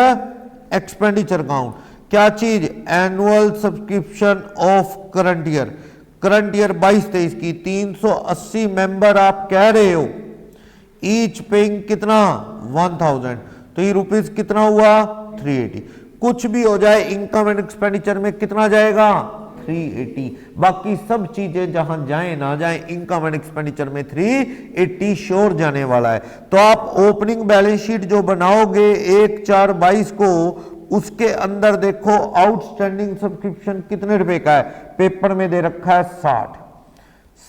expenditure account. क्या चीज, annual subscription of current year, current year 22-23 की 380 मेंबर आप कह रहे हो, ईच पेइंग कितना 1000, तो ये रुपीस कितना हुआ 380। कुछ भी हो जाए इनकम एंड एक्सपेंडिचर में कितना जाएगा 380। बाकी सब चीजें जहां जाए ना जाए इनकम एंड एक्सपेंडिचर में 380 श्योर जाने वाला है। तो आप ओपनिंग बैलेंस शीट जो बनाओगे 1/4/22 को, उसके अंदर देखो आउटस्टैंडिंग सब्सक्रिप्शन कितने रुपए का है, पेपर में दे रखा है 60।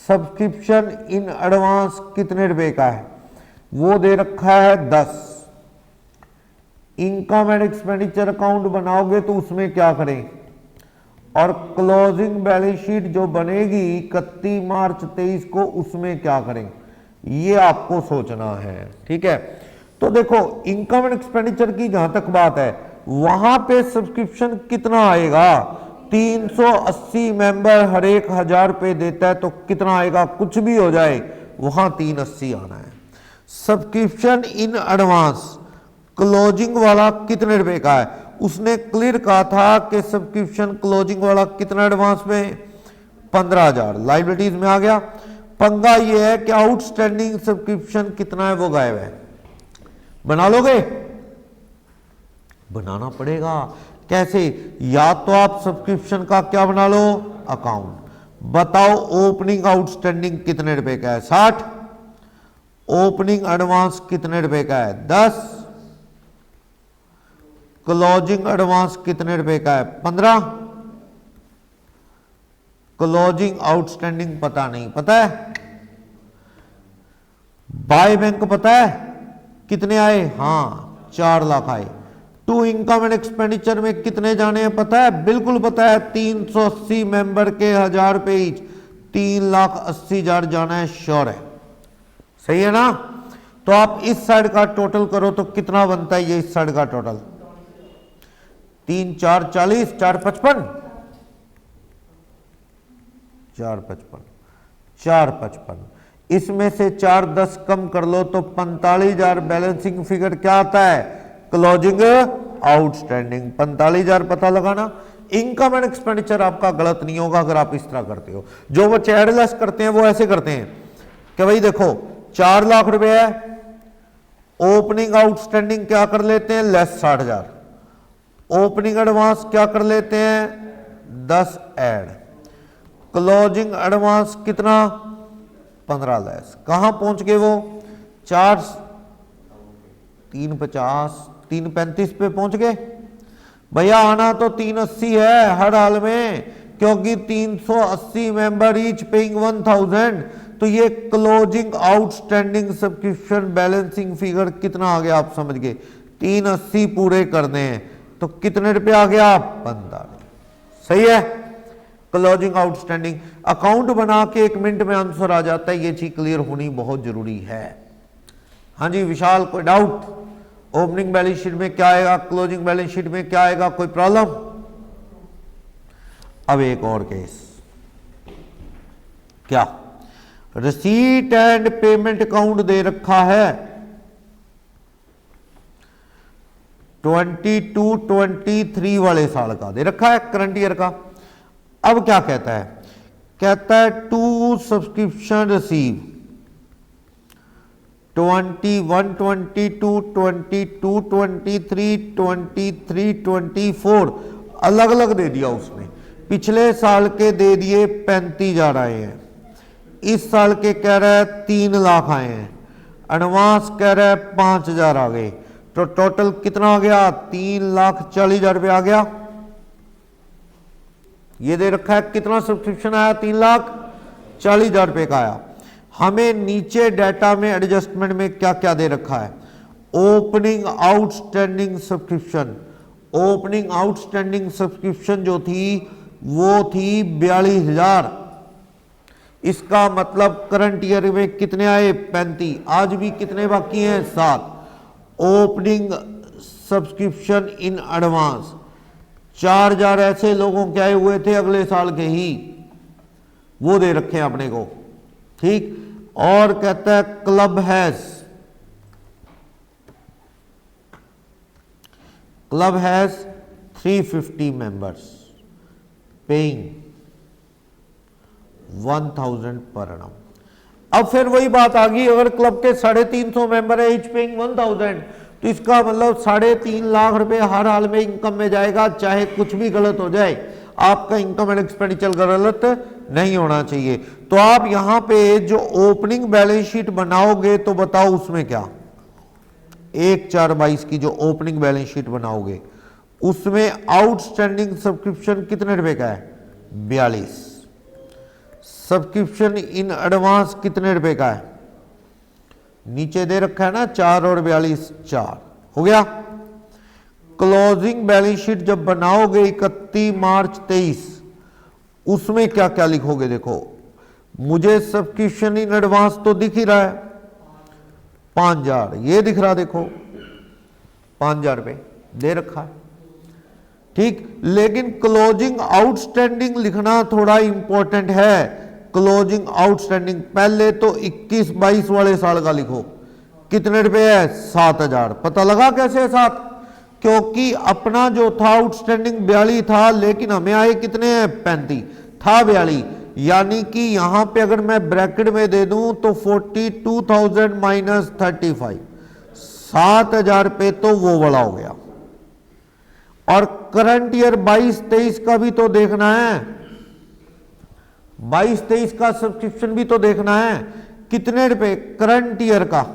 सब्सक्रिप्शन इन एडवांस कितने रुपए का है, वो दे रखा है 10। इनकम एंड एक्सपेंडिचर अकाउंट बनाओगे तो उसमें क्या करें, और क्लोजिंग बैलेंस शीट जो बनेगी 31 मार्च 23 को, उसमें क्या करें, ये आपको सोचना है, ठीक है। तो देखो इनकम एंड एक्सपेंडिचर की जहां तक बात है, वहां पे सब्सक्रिप्शन कितना आएगा, 380 मेंबर हर एक 1000 रुपए देता है, तो कितना आएगा, कुछ भी हो जाए वहां 380 आना है। सब्सक्रिप्शन इन एडवांस क्लोजिंग वाला कितने रुपए का है, उसने क्लियर कहा था कि सब्सक्रिप्शन क्लोजिंग वाला कितना एडवांस में 15,000 लाइबिलिटीज में आ गया। पंगा ये है कि आउटस्टैंडिंग सब्सक्रिप्शन कितना है वो गायब है। बना लोगे? बनाना पड़ेगा। कैसे? या तो आप सब्सक्रिप्शन का क्या बना लो, अकाउंट। बताओ ओपनिंग आउटस्टैंडिंग कितने रुपए का है? 60। ओपनिंग एडवांस कितने रुपए का है? 10। क्लोजिंग एडवांस कितने रुपए का है? 15। क्लोजिंग आउटस्टैंडिंग पता नहीं, पता है? बाय बैंक पता है कितने आए? हाँ 4 लाख आए। टू इनकम एंड एक्सपेंडिचर में कितने जाने हैं पता है? बिल्कुल पता है। 380 मेंबर के 1000 रुपए ईच, 3,80,000 जाना है, श्योर है। सही है ना? तो आप इस साइड का टोटल करो तो कितना बनता है ये इस साइड का टोटल? 3 4 40, 4 55, 4 55, 4 55। इसमें से 4 10 कम कर लो तो 45,000 बैलेंसिंग फिगर क्या आता है? Closing outstanding. 45,000 पता लगाना। इनकम एंड एक्सपेंडिचर आपका गलत नहीं होगा अगर आप इस तरह करते हो। जो बच्चे एडलेस करते हैं वो ऐसे करते हैं कि भाई देखो 4 लाख रुपए है, ओपनिंग आउटस्टैंडिंग क्या कर लेते हैं? लेस 60,000। ओपनिंग एडवांस क्या कर लेते हैं? 10 ऐड। क्लोजिंग एडवांस कितना? 15 लेस। कहां पहुंच गए वो? 4 350 335 पे पहुंच गए। भैया आना तो 380 है हर हाल में, क्योंकि 380 मेंबर ईच पेइंग 1000। तो ये closing outstanding subscription balancing figure कितना आ गया आप समझ गए? 380 पूरे करने हैं तो कितने रुपए आ गया? 15। सही है? क्लोजिंग आउटस्टैंडिंग अकाउंट बना के 1 मिनट में आंसर आ जाता है। ये चीज क्लियर होनी बहुत जरूरी है। हाँ जी विशाल, कोई डाउट? ओपनिंग बैलेंस शीट में क्या आएगा, क्लोजिंग बैलेंस शीट में क्या आएगा, कोई प्रॉब्लम? अब एक और केस, क्या रिसीट एंड पेमेंट अकाउंट दे रखा है 22-23 वाले साल का दे रखा है, करंट ईयर का। अब क्या कहता है? कहता है टू सब्सक्रिप्शन रिसीव 21, 22, 22, 23, 23, 24 अलग अलग दे दिया उसने। पिछले साल के दे दिए 35,000 आए हैं, इस साल के कह रहा है 3 लाख आए हैं, एडवांस कह रहा है 5,000 आ गए, तो टोटल कितना आ गया? 3,40,000 रुपये आ गया। ये दे रखा है कितना सब्सक्रिप्शन आया? 3,40,000 रुपये का आया। हमें नीचे डाटा में एडजस्टमेंट में क्या क्या दे रखा है? Opening outstanding subscription. Opening outstanding subscription जो थी वो थी 42,000। इसका मतलब करंट ईयर में कितने आए? 35। आज भी कितने बाकी हैं? 7। ओपनिंग सब्सक्रिप्शन इन एडवांस 4,000 ऐसे लोगों के आए हुए थे अगले साल के ही, वो दे रखे हैं अपने को। ठीक। और कहता है क्लब हैज 350 मेंबर्स पेइंग 1,000 पर annum। अब फिर वही बात आ गई, अगर क्लब के 350 मेंबर है, ईच पेइंग 1,000, तो इसका मतलब 3.5 लाख रुपए हर हाल में इनकम में जाएगा, चाहे कुछ भी गलत हो जाए। आपका इनकम एंड एक्सपेंडिचर गलत नहीं होना चाहिए। तो आप यहां पे जो ओपनिंग बैलेंस शीट बनाओगे तो बताओ उसमें क्या? 1/4/22 की जो ओपनिंग बैलेंस शीट बनाओगे उसमें आउटस्टैंडिंग सब्सक्रिप्शन कितने रुपए का है? 42। सब्सक्रिप्शन इन एडवांस कितने रुपए का है? नीचे दे रखा है ना 4 और 42, 4 हो गया। क्लोजिंग बैलेंस शीट जब बनाओगे 31 मार्च 23, उसमें क्या क्या लिखोगे? देखो मुझे सब्सक्रिप्शन इन एडवांस तो दिख ही रहा है 5,000, ये दिख रहा देखो 5,000 रुपए दे रखा है। ठीक। लेकिन क्लोजिंग आउटस्टैंडिंग लिखना थोड़ा इंपॉर्टेंट है। क्लोजिंग आउटस्टैंडिंग पहले तो 21-22 वाले साल का लिखो, कितने रुपए है? 7,000। पता लगा कैसे? 7 क्योंकि अपना जो था आउटस्टैंडिंग 42 था, लेकिन हमें आए कितने हैं 35, था 42, यानी कि यहां पे अगर मैं ब्रैकेट में दे दूं तो 42,000 माइनस 35, 7,000 रुपये तो वो वाला हो गया। और करंट ईयर 22-23 का भी तो देखना है, 22-23 का सब्सक्रिप्शन भी तो देखना है, कितने रुपए करंट ईयर का,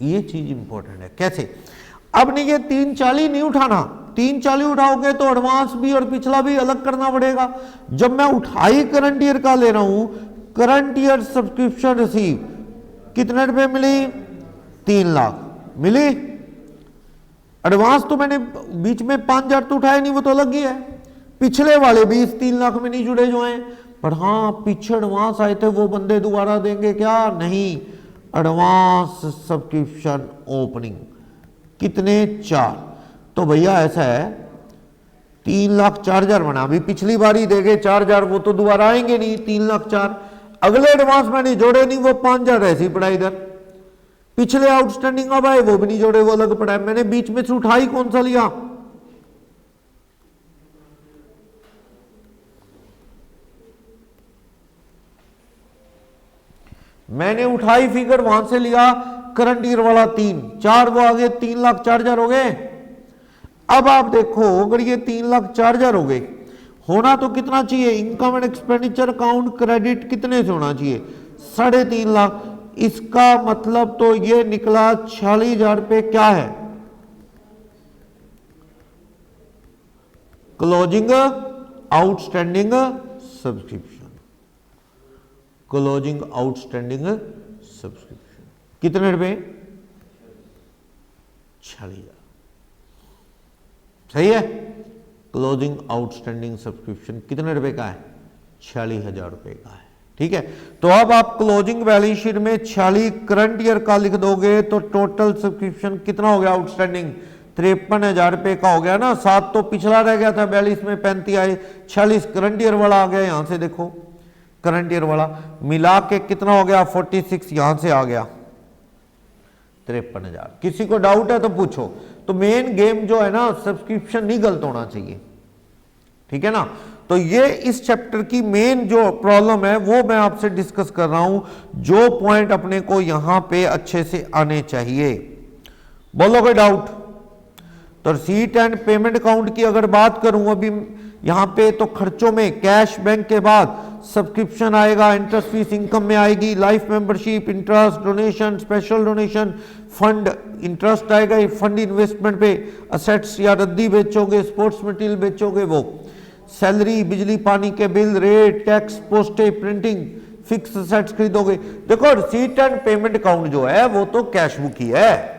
ये चीज इंपॉर्टेंट है। कैसे? अब नहीं, ये 340 नहीं उठाना, 340 उठाओगे तो एडवांस भी और पिछला भी अलग करना पड़ेगा। जब मैं उठाई करंट ईयर का ले रहा हूं, करंट ईयर सब्सक्रिप्शन रिसीव कितने रुपए मिली, 3 लाख मिली। एडवांस तो मैंने बीच में 5,000 तो उठाए नहीं, वो तो अलग ही है। पिछले वाले भी इस 3 लाख में नहीं जुड़े जो हैं, पर हाँ पीछे एडवांस आए थे वो बंदे दोबारा देंगे क्या? नहीं। एडवांस सब्सक्रिप्शन ओपनिंग कितने, 4। तो भैया ऐसा है 3,04,000 बना, अभी पिछली बारी देंगे 4,000, वो तो दोबारा आएंगे नहीं, 3,04,000। अगले एडवांस मैंने जोड़े नहीं, वो 5,000 ऐसी पड़ा इधर। पिछले आउटस्टैंडिंग अब आए वो भी नहीं जोड़े, वो अलग पड़ा है। मैंने बीच में से उठाई कौन सा लिया, मैंने उठाई फिगर वहां से लिया करंट ईयर वाला 3,4 वो आ गए, 3,04,000 हो गए। अब आप देखो अगर ये 3,04,000 हो गए, होना तो कितना चाहिए, income and expenditure account credit कितने से होना चाहिए, 3.5 लाख। इसका मतलब तो ये निकला 46,000 रुपये क्या है, closing outstanding subscription, closing outstanding subscription कितने रुपए, 46,000। सही है। क्लोजिंग आउटस्टैंडिंग सब्सक्रिप्शन कितने रुपए का है, 46,000 रुपए का है। ठीक है, तो अब आप क्लोजिंग बैलेंस शीट में 46 करंट ईयर का लिख दोगे तो टोटल सब्सक्रिप्शन कितना हो गया आउटस्टैंडिंग, 53,000 रुपए का हो गया ना। 7 तो पिछला रह गया था, 42 में 35 आए, 46 करंट ईयर वाला आ गया। यहां से देखो करंट ईयर वाला मिला के कितना हो गया, 46 यहां से आ गया 53,000। किसी को डाउट है तो पूछो। तो मेन गेम जो है ना, सब्सक्रिप्शन नहीं गलत होना चाहिए, ठीक है ना। तो ये इस चैप्टर की मेन जो प्रॉब्लम है वो मैं आपसे डिस्कस कर रहा हूं, जो पॉइंट अपने को यहां पे अच्छे से आने चाहिए। बोलो कोई डाउट? तो रिसीट एंड पेमेंट अकाउंट की अगर बात करूं अभी यहां पे, तो खर्चों में कैश बैंक के बाद सब्सक्रिप्शन आएगा, इंटरेस्ट फीस इनकम में आएगी, life membership, interest, donation, special donation, fund interest आएगा, फंड इन्वेस्टमेंट पे, असेट्स या रद्दी बेचोगे, स्पोर्ट्स मटेरियल बेचोगे, वो सैलरी, बिजली पानी के bill, rate, tax, postage, printing, fix assets खरीदोगे। देखो रिसीट एंड पेमेंट अकाउंट जो है वो तो कैश बुक ही है,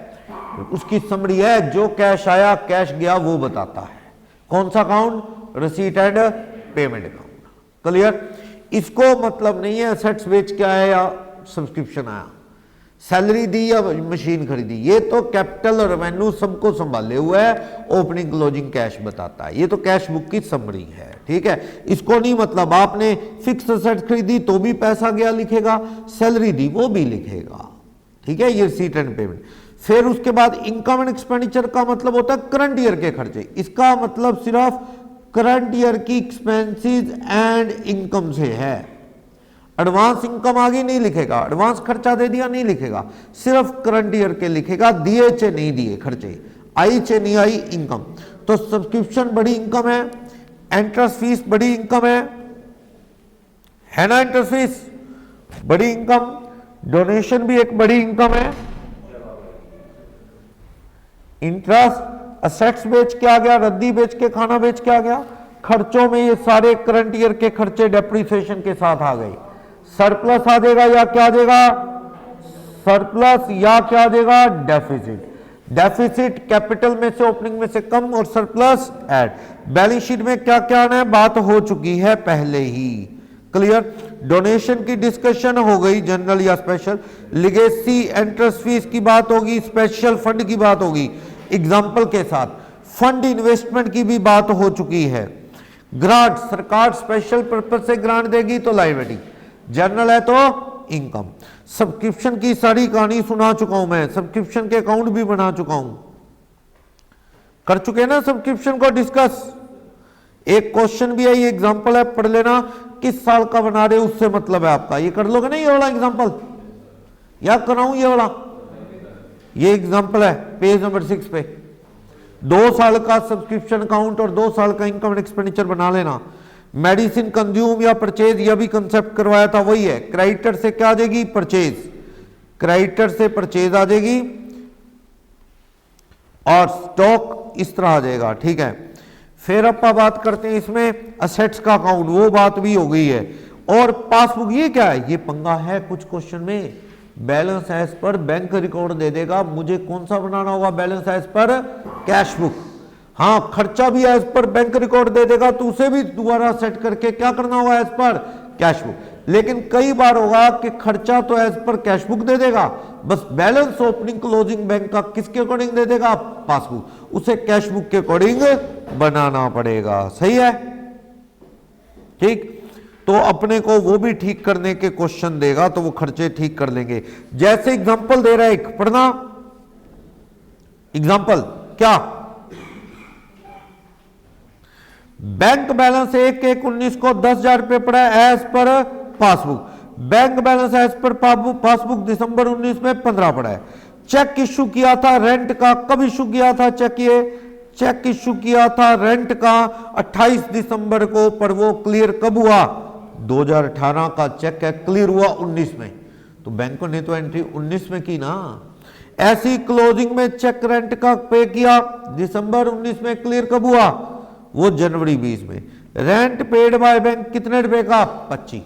उसकी समरी है, जो कैश आया कैश गया वो बताता है। कौन सा account, receipt and payment account. Clear? इसको मतलब नहीं है असेट्स बेच के आया या सब्सक्रिप्शन आया, सैलरी दी या मशीन खरीदी, ये तो कैपिटल और रेवेन्यू सबको संभाले हुए है, ओपनिंग क्लोजिंग कैश बताता है। ये तो कैश बुक की समरी है, ठीक है। इसको नहीं मतलब आपने फिक्स असेट्स खरीदी तो भी पैसा गया लिखेगा, सैलरी दी वो भी लिखेगा, ठीक है। ये रिसीट एंड पेमेंट। फिर उसके बाद इनकम एंड एक्सपेंडिचर का मतलब होता है करंट ईयर के खर्चे। इसका मतलब सिर्फ करंट ईयर की एक्सपेंसेस एंड इनकम से है। एडवांस इनकम आगे नहीं लिखेगा, एडवांस खर्चा दे दिया नहीं लिखेगा, सिर्फ करंट ईयर के लिखेगा, दिए चे नहीं दिए खर्चे, आई चे नहीं आई इनकम। तो सब्सक्रिप्शन बड़ी इनकम है, इंटरेस्ट फीस बड़ी इनकम है ना, इंटरेस्ट फीस बड़ी इनकम, डोनेशन भी एक बड़ी इनकम है, इंटरेस्ट, असेट्स बेच के आ गया, रद्दी बेच के, खाना बेच के आ गया, खर्चों में ये सारे करंट ईयर के खर्चे डेप्रिसिएशन के साथ आ गए। सरप्लस आ जाएगा या क्या आ जाएगा, सरप्लस या क्या आ जाएगा, डेफिसिट। डेफिसिट कैपिटल में से, ओपनिंग में से कम, और सरप्लस ऐड। बैलेंस शीट में क्या क्या आना है, बात हो चुकी है पहले ही। क्लियर? डोनेशन की डिस्कशन हो गई, जनरल या स्पेशल, लिगेसी, इंटरेस्ट फीस की बात होगी, स्पेशल फंड की बात होगी एग्जाम्पल के साथ, फंड इन्वेस्टमेंट की भी बात हो चुकी है। ग्रांट, सरकार स्पेशल पर्पज से ग्रांट देगी तो लायबिलिटी, जनरल है तो इनकम। सब्सक्रिप्शन की सारी कहानी सुना चुका हूं मैं, सब्सक्रिप्शन के अकाउंट भी बना चुका हूं, कर चुके ना सब्सक्रिप्शन को डिस्कस। एक क्वेश्चन भी है, ये एग्जांपल है, पढ़ लेना, किस साल का बना रहे उससे मतलब है आपका। ये कर लोगे ना, ये वाला एग्जांपल या कराऊं, ये वाला, ये एग्जांपल है पेज नंबर 6 पे। 2 साल का सब्सक्रिप्शन अकाउंट और 2 साल का इनकम एंड एक्सपेंडिचर बना लेना। मेडिसिन कंज्यूम या परचेज, यह भी कंसेप्ट करवाया था, वही है। क्रेडिटर से क्या आ जाएगी, परचेज, क्रेडिटर से परचेज आ जाएगी और स्टॉक इस तरह आ जाएगा, ठीक है। फिर अपन बात करते हैं इसमें असेट्स का अकाउंट, वो बात भी हो गई है। और पासबुक, ये क्या है, ये पंगा है कुछ क्वेश्चन में, बैलेंस एज पर बैंक रिकॉर्ड दे देगा, मुझे कौन सा बनाना होगा, बैलेंस एज पर कैश बुक। हाँ, खर्चा भी एज पर बैंक रिकॉर्ड दे देगा तो उसे भी दोबारा सेट करके क्या करना होगा, एज पर कैश बुक। लेकिन कई बार होगा कि खर्चा तो एज पर कैश बुक दे देगा, बस बैलेंस ओपनिंग क्लोजिंग बैंक का किसके अकॉर्डिंग दे देगा, पासबुक, उसे कैश बुक के अकॉर्डिंग बनाना पड़ेगा। सही है, ठीक। तो अपने को वो भी ठीक करने के क्वेश्चन देगा तो वो खर्चे ठीक कर लेंगे। जैसे एग्जांपल दे रहा है, एक पढ़ना एग्जांपल, क्या, बैंक बैलेंस 1/1/19 को 10,000 रुपए पड़ा है as per passbook. Bank balance as per passbook दिसंबर 19 में 15 पड़ा है। चेक इश्यू किया था रेंट का, कब इश्यू किया था चेक, ये चेक इश्यू किया था रेंट का 28 दिसंबर को, पर वो क्लियर कब हुआ, 2018 का चेक है, क्लियर हुआ 19 में। तो बैंक ने तो एंट्री 19 में की ना। ऐसी क्लोजिंग में चेक रेंट का पे किया दिसंबर 19 में, क्लियर कब हुआ, वो जनवरी 20 में। रेंट पेड बाय बैंक कितने रुपए का, 25।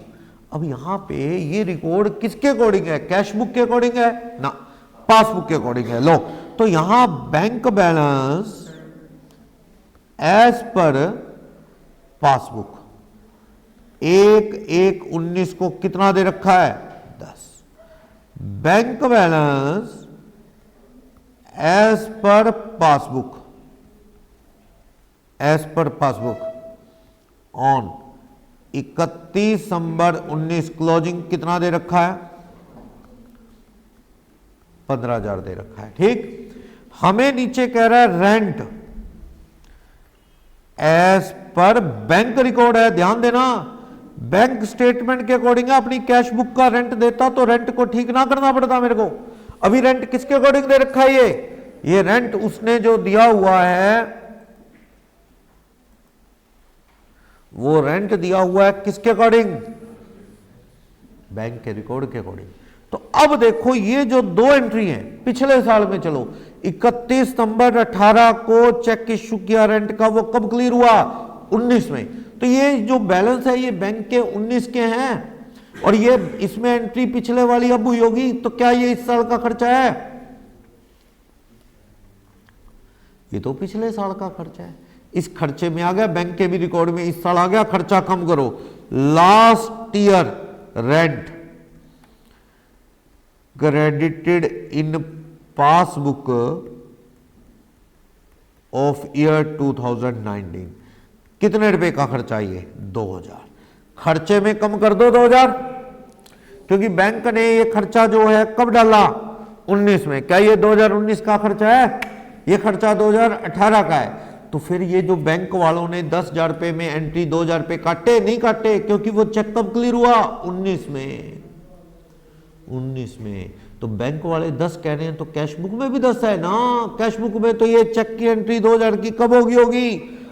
अब यहां पे ये रिकॉर्ड किसके अकॉर्डिंग है, कैश बुक के अकॉर्डिंग है ना, पासबुक के अकॉर्डिंग है। लो, तो यहां bank balance as per passbook 1/1/19 को कितना दे रखा है, 10। Bank balance as per passbook, as per passbook on 31 December 19 closing कितना दे रखा है, 15,000 दे रखा है, ठीक। हमें नीचे कह रहा है रेंट एज पर बैंक रिकॉर्ड है, ध्यान देना, बैंक स्टेटमेंट के अकॉर्डिंग है, अपनी कैश बुक का रेंट देता तो रेंट को ठीक ना करना पड़ता मेरे को। अभी रेंट किसके अकॉर्डिंग दे रखा है, ये रेंट उसने जो दिया हुआ है, वो रेंट दिया हुआ है किसके अकॉर्डिंग, बैंक के रिकॉर्ड के अकॉर्डिंग। तो अब देखो ये जो 2 एंट्री हैं पिछले साल में, चलो 31 सितंबर 18 को चेक इश्यू किया रेंट का, वो कब क्लियर हुआ, 19 में। तो ये जो बैलेंस है ये बैंक के 19 के हैं, और ये इसमें एंट्री पिछले वाली अब हुई होगी, तो क्या ये इस साल का खर्चा है, ये तो पिछले साल का खर्चा है। इस खर्चे में आ गया, बैंक के भी रिकॉर्ड में इस साल आ गया, खर्चा कम करो, last year rent credited in passbook of year 2019, कितने रुपए का खर्चा, ये 2,000। खर्चे में कम कर दो 2,000, क्योंकि बैंक ने ये खर्चा जो है कब डाला, 19 में। क्या ये 2019 का खर्चा है, ये खर्चा 2018 का है। तो फिर ये जो बैंक वालों ने 10,000 रुपए में एंट्री 2,000 रुपए काटे, नहीं काटे, क्योंकि वो चेक कब क्लियर हुआ, 19 में। 19 में तो बैंक वाले 10 कह रहे हैं, तो कैश बुक में भी 10 है ना, कैश बुक में तो ये चेक की एंट्री 2,000 की कब होगी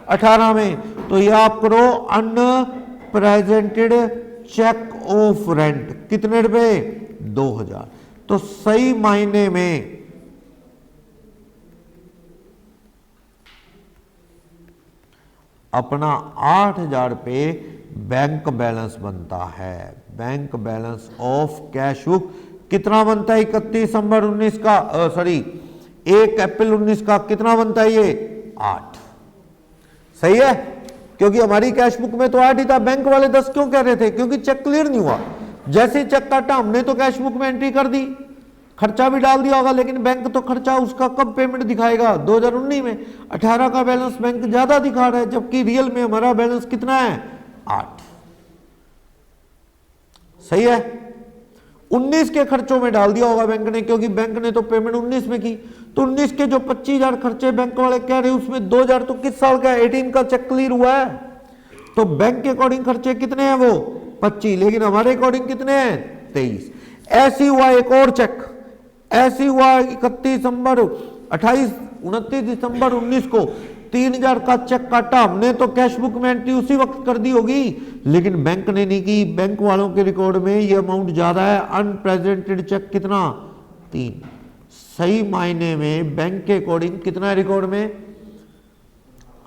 18 में। तो ये आप करो अनप्रेजेंटेड चेक ऑफ रेंट, कितने रुपए, 2,000। तो सही मायने में अपना 8,000 रुपए बैंक बैलेंस बनता है। Bank balance of cash book कितना बनता है, 31 दिसंबर 19 का, सॉरी 1 अप्रैल 19 का कितना बनता है, ये 8। सही है, क्योंकि हमारी कैश बुक में तो 8 ही था। बैंक वाले 10 क्यों कह रहे थे, क्योंकि चेक क्लियर नहीं हुआ। जैसे चेक काटा हमने तो कैश बुक में एंट्री कर दी, खर्चा भी डाल दिया होगा, लेकिन बैंक तो खर्चा उसका कब पेमेंट दिखाएगा, 2019 में। 18 का बैलेंस बैंक ज्यादा दिखा रहा है, जबकि रियल में हमारा बैलेंस कितना है, 8। सही है। 19 के खर्चों में डाल दिया होगा बैंक ने, क्योंकि बैंक ने तो पेमेंट 19 में की। तो 19 के जो 25,000 खर्चे बैंक वाले कह रहे हैं, उसमें 2,000 तो किस साल का है, 18 का चेक क्लियर हुआ है। तो बैंक के अकॉर्डिंग खर्चे कितने हैं, वो 25, लेकिन हमारे अकॉर्डिंग कितने हैं, 23। ऐसी हुआ एक और चेक, ऐसी हुआ 31 दिसंबर 28 29 दिसंबर 19 को 3,000 का चेक काटा हमने, तो कैश बुक में एंट्री उसी वक्त कर दी होगी, लेकिन बैंक ने नहीं की। बैंक वालों के रिकॉर्ड में ये अमाउंट ज्यादा है, अनप्रेजेंटेड चेक कितना, 3। सही मायने में बैंक के अकॉर्डिंग कितना है रिकॉर्ड में,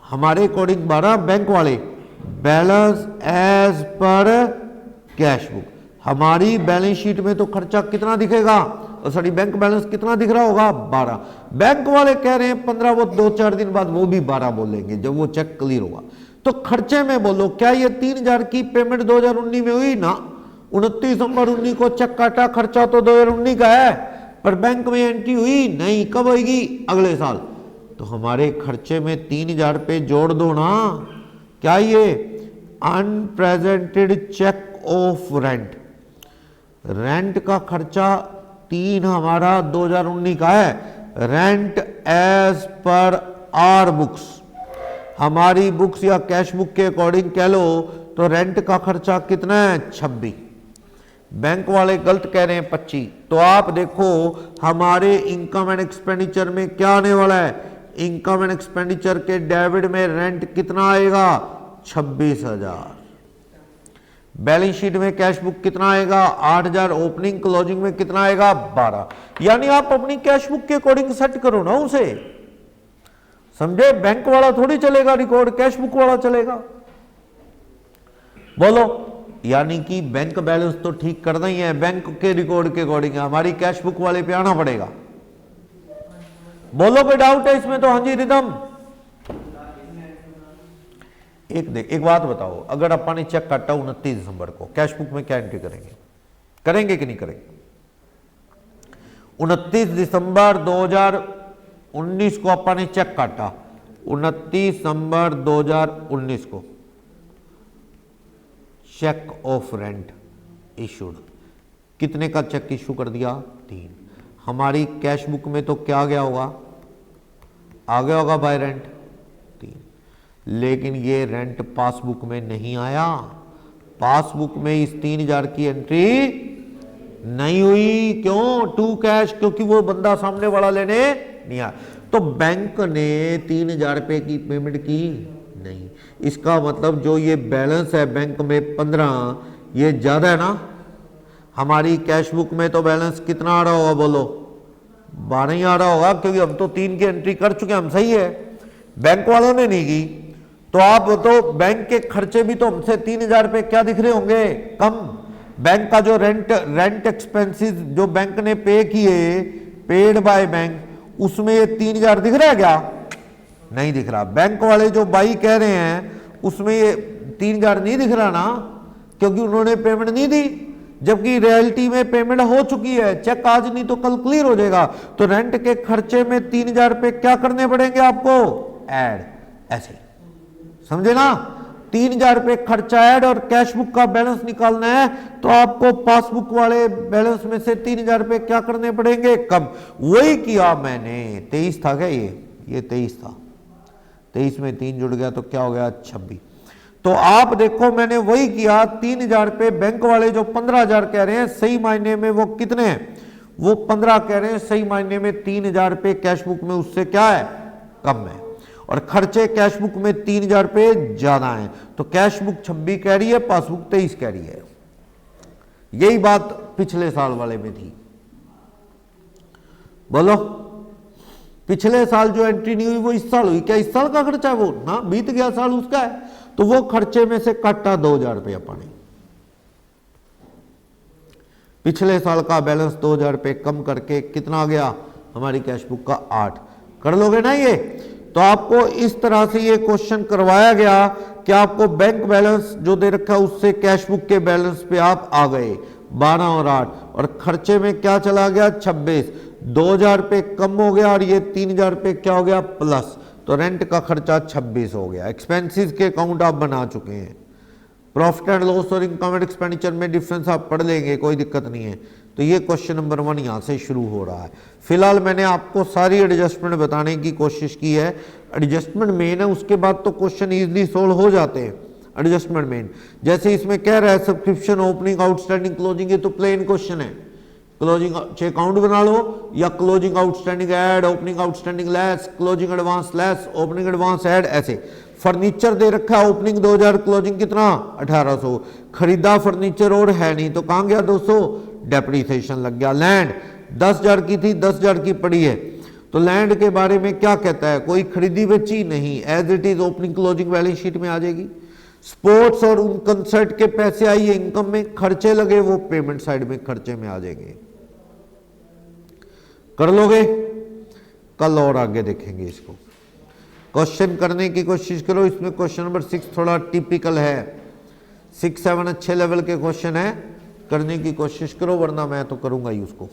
हमारे अकॉर्डिंग 12, बैंक वाले बैलेंस एज पर कैश बुक। हमारी बैलेंस शीट में तो खर्चा कितना दिखेगा, सॉरी बैंक बैलेंस कितना दिख रहा होगा, 12। बैंक वाले कह रहे हैं 15, वो 2-4 दिन बाद वो भी 12 बोलेंगे जब वो चेक क्लियर होगा। तो खर्चे में बोलो, क्या ये 3,000 की पेमेंट 2019 में हुई ना, 29 दिसंबर 19 को चेक काटा, खर्चा तो 2019 का है, पर बैंक में एंट्री हुई नहीं, कब होगी, अगले साल। तो हमारे खर्चे में 3,000 पे जोड़ दो ना, क्या ये unpresented cheque of rent, rent का खर्चा 3 हमारा 2019 का है, rent as per our books, हमारी बुक्स या कैश बुक के अकॉर्डिंग कह लो तो रेंट का खर्चा कितना है, 26। बैंक वाले गलत कह रहे हैं 25। तो आप देखो हमारे इनकम एंड एक्सपेंडिचर में क्या आने वाला है, इनकम एंड एक्सपेंडिचर के डेबिट में रेंट कितना आएगा, 26,000। बैलेंस शीट में कैश बुक कितना आएगा, 8,000। ओपनिंग क्लोजिंग में कितना आएगा, 12। यानी आप अपनी कैश बुक के अकॉर्डिंग सेट करो ना उसे, समझे। बैंक वाला थोड़ी चलेगा रिकॉर्ड, कैश बुक वाला चलेगा। बोलो, यानी कि बैंक बैलेंस तो ठीक करना ही है, बैंक के रिकॉर्ड के अकॉर्डिंग, हमारी कैश बुक वाले पे आना पड़ेगा। बोलो कोई डाउट है इसमें तो, हाँ जी रिदम। एक बात बताओ, अगर अपन ने चेक काटा 29 दिसंबर को, कैश बुक में क्या एंट्री करेंगे, करेंगे कि नहीं करेंगे। 29 दिसंबर 2019 को अपन ने चेक काटा, 29 दिसंबर 2019 को चेक ऑफ रेंट इशूड, कितने का चेक इशू कर दिया, 3। हमारी कैश बुक में तो क्या आ गया होगा, आ गया होगा बाय रेंट 3, लेकिन ये रेंट पासबुक में नहीं आया, पासबुक में इस 3,000 की एंट्री नहीं हुई। क्यों, टू कैश, क्योंकि वो बंदा सामने वाला लेने नहीं आया। तो बैंक ने 3,000 रुपए की पेमेंट की नहीं, इसका मतलब जो ये बैलेंस है बैंक में 15, ये ज्यादा है ना। हमारी कैश बुक में तो बैलेंस कितना आ रहा होगा, बोलो 12 ही आ रहा होगा, क्योंकि हम तो 3 की एंट्री कर चुके हैं, हम सही है, बैंक वालों ने नहीं की। तो आप तो बैंक के खर्चे भी तो हमसे 3,000 रुपए क्या दिख रहे होंगे, कम। बैंक का जो रेंट एक्सपेंसेस जो बैंक ने पे किए, पेड बाय बैंक, उसमें ये 3,000 दिख रहा है क्या, नहीं दिख रहा। बैंक वाले जो बाई कह रहे हैं उसमें ये 3,000 नहीं दिख रहा ना, क्योंकि उन्होंने पेमेंट नहीं दी, जबकि रियलिटी में पेमेंट हो चुकी है। चेक आज नहीं तो कल क्लियर हो जाएगा। तो रेंट के खर्चे में 3,000 रुपए क्या करने पड़ेंगे आपको, ऐड, ऐसे समझे ना। 3,000 रुपए खर्चा ऐड और कैश बुक का बैलेंस निकालना है, तो आपको पासबुक वाले बैलेंस में से 3,000 रुपए क्या करने पड़ेंगे, कम। वही किया मैंने। 23 था क्या, ये 23 था, 23 में 3 जुड़ गया तो क्या हो गया, 26। तो आप देखो मैंने वही किया, 3,000 रुपए बैंक वाले जो 15,000 कह रहे हैं, सही मायने में वो कितने हैं, वो 15 कह रहे हैं, सही मायने में 3,000 रुपए कैश बुक में उससे क्या है, कम है। और खर्चे कैश बुक में 3,000 रुपए ज्यादा हैं। तो कैश बुक 26 कह रही है, पासबुक 23 कह रही है। यही बात पिछले साल वाले में थी। बोलो, पिछले साल जो एंट्री नहीं हुई वो इस साल हुई क्या, इस साल का खर्चा है वो ना, बीत गया साल उसका है, तो वो खर्चे में से काटा 2,000 रुपये अपने। पिछले साल का बैलेंस 2,000 रुपये कम करके कितना आ गया, हमारी कैश बुक का 8। कर लोगे ना ये। तो आपको इस तरह से ये क्वेश्चन करवाया गया कि आपको बैंक बैलेंस जो दे रखा है उससे कैश बुक के बैलेंस पे आप आ गए 12 और 8, और खर्चे में क्या चला गया 26, 2000 रुपये कम हो गया और ये 3000 रुपये क्या हो गया प्लस, तो रेंट का खर्चा 26 हो गया। एक्सपेंसेस के अकाउंट आप बना चुके हैं। प्रॉफिट एंड लॉस और इनकम एंड एक्सपेंडिचर में डिफरेंस आप पढ़ लेंगे, कोई दिक्कत नहीं है। तो ये क्वेश्चन नंबर 1 यहाँ से शुरू हो रहा है। फिलहाल मैंने आपको सारी एडजस्टमेंट बताने की कोशिश की है। एडजस्टमेंट मेन है, उसके बाद तो क्वेश्चन इजीली सोल्व हो जाते हैं। एडजस्टमेंट मेन जैसे इसमें कह रहा है सब्सक्रिप्शन ओपनिंग आउटस्टैंडिंग क्लोजिंग, ये तो प्लेन क्वेश्चन है। क्लोजिंग चेक अकाउंट बना लो या closing outstanding add, opening outstanding less, closing advance less, opening advance add, ऐसे। फर्नीचर दे रखा है, ओपनिंग 2000, क्लोजिंग कितना 1800, खरीदा फर्नीचर और है नहीं तो कहां गया 200, डेप्रिसिएशन लग गया। लैंड 10,000 की थी 10,000 की पड़ी है, तो लैंड के बारे में क्या कहता है, कोई खरीदी बेची नहीं, as it is opening closing balance sheet में आ जाएगी। स्पोर्ट्स और उन कंसर्ट के पैसे आइए इनकम में, खर्चे लगे वो पेमेंट साइड में खर्चे में आ जाएंगे। कर लोगे, कल और आगे देखेंगे इसको। क्वेश्चन करने की कोशिश करो। इसमें क्वेश्चन नंबर 6 थोड़ा टिपिकल है, 6, 7 अच्छे लेवल के क्वेश्चन है, करने की कोशिश करो, वरना मैं तो करूंगा ही उसको।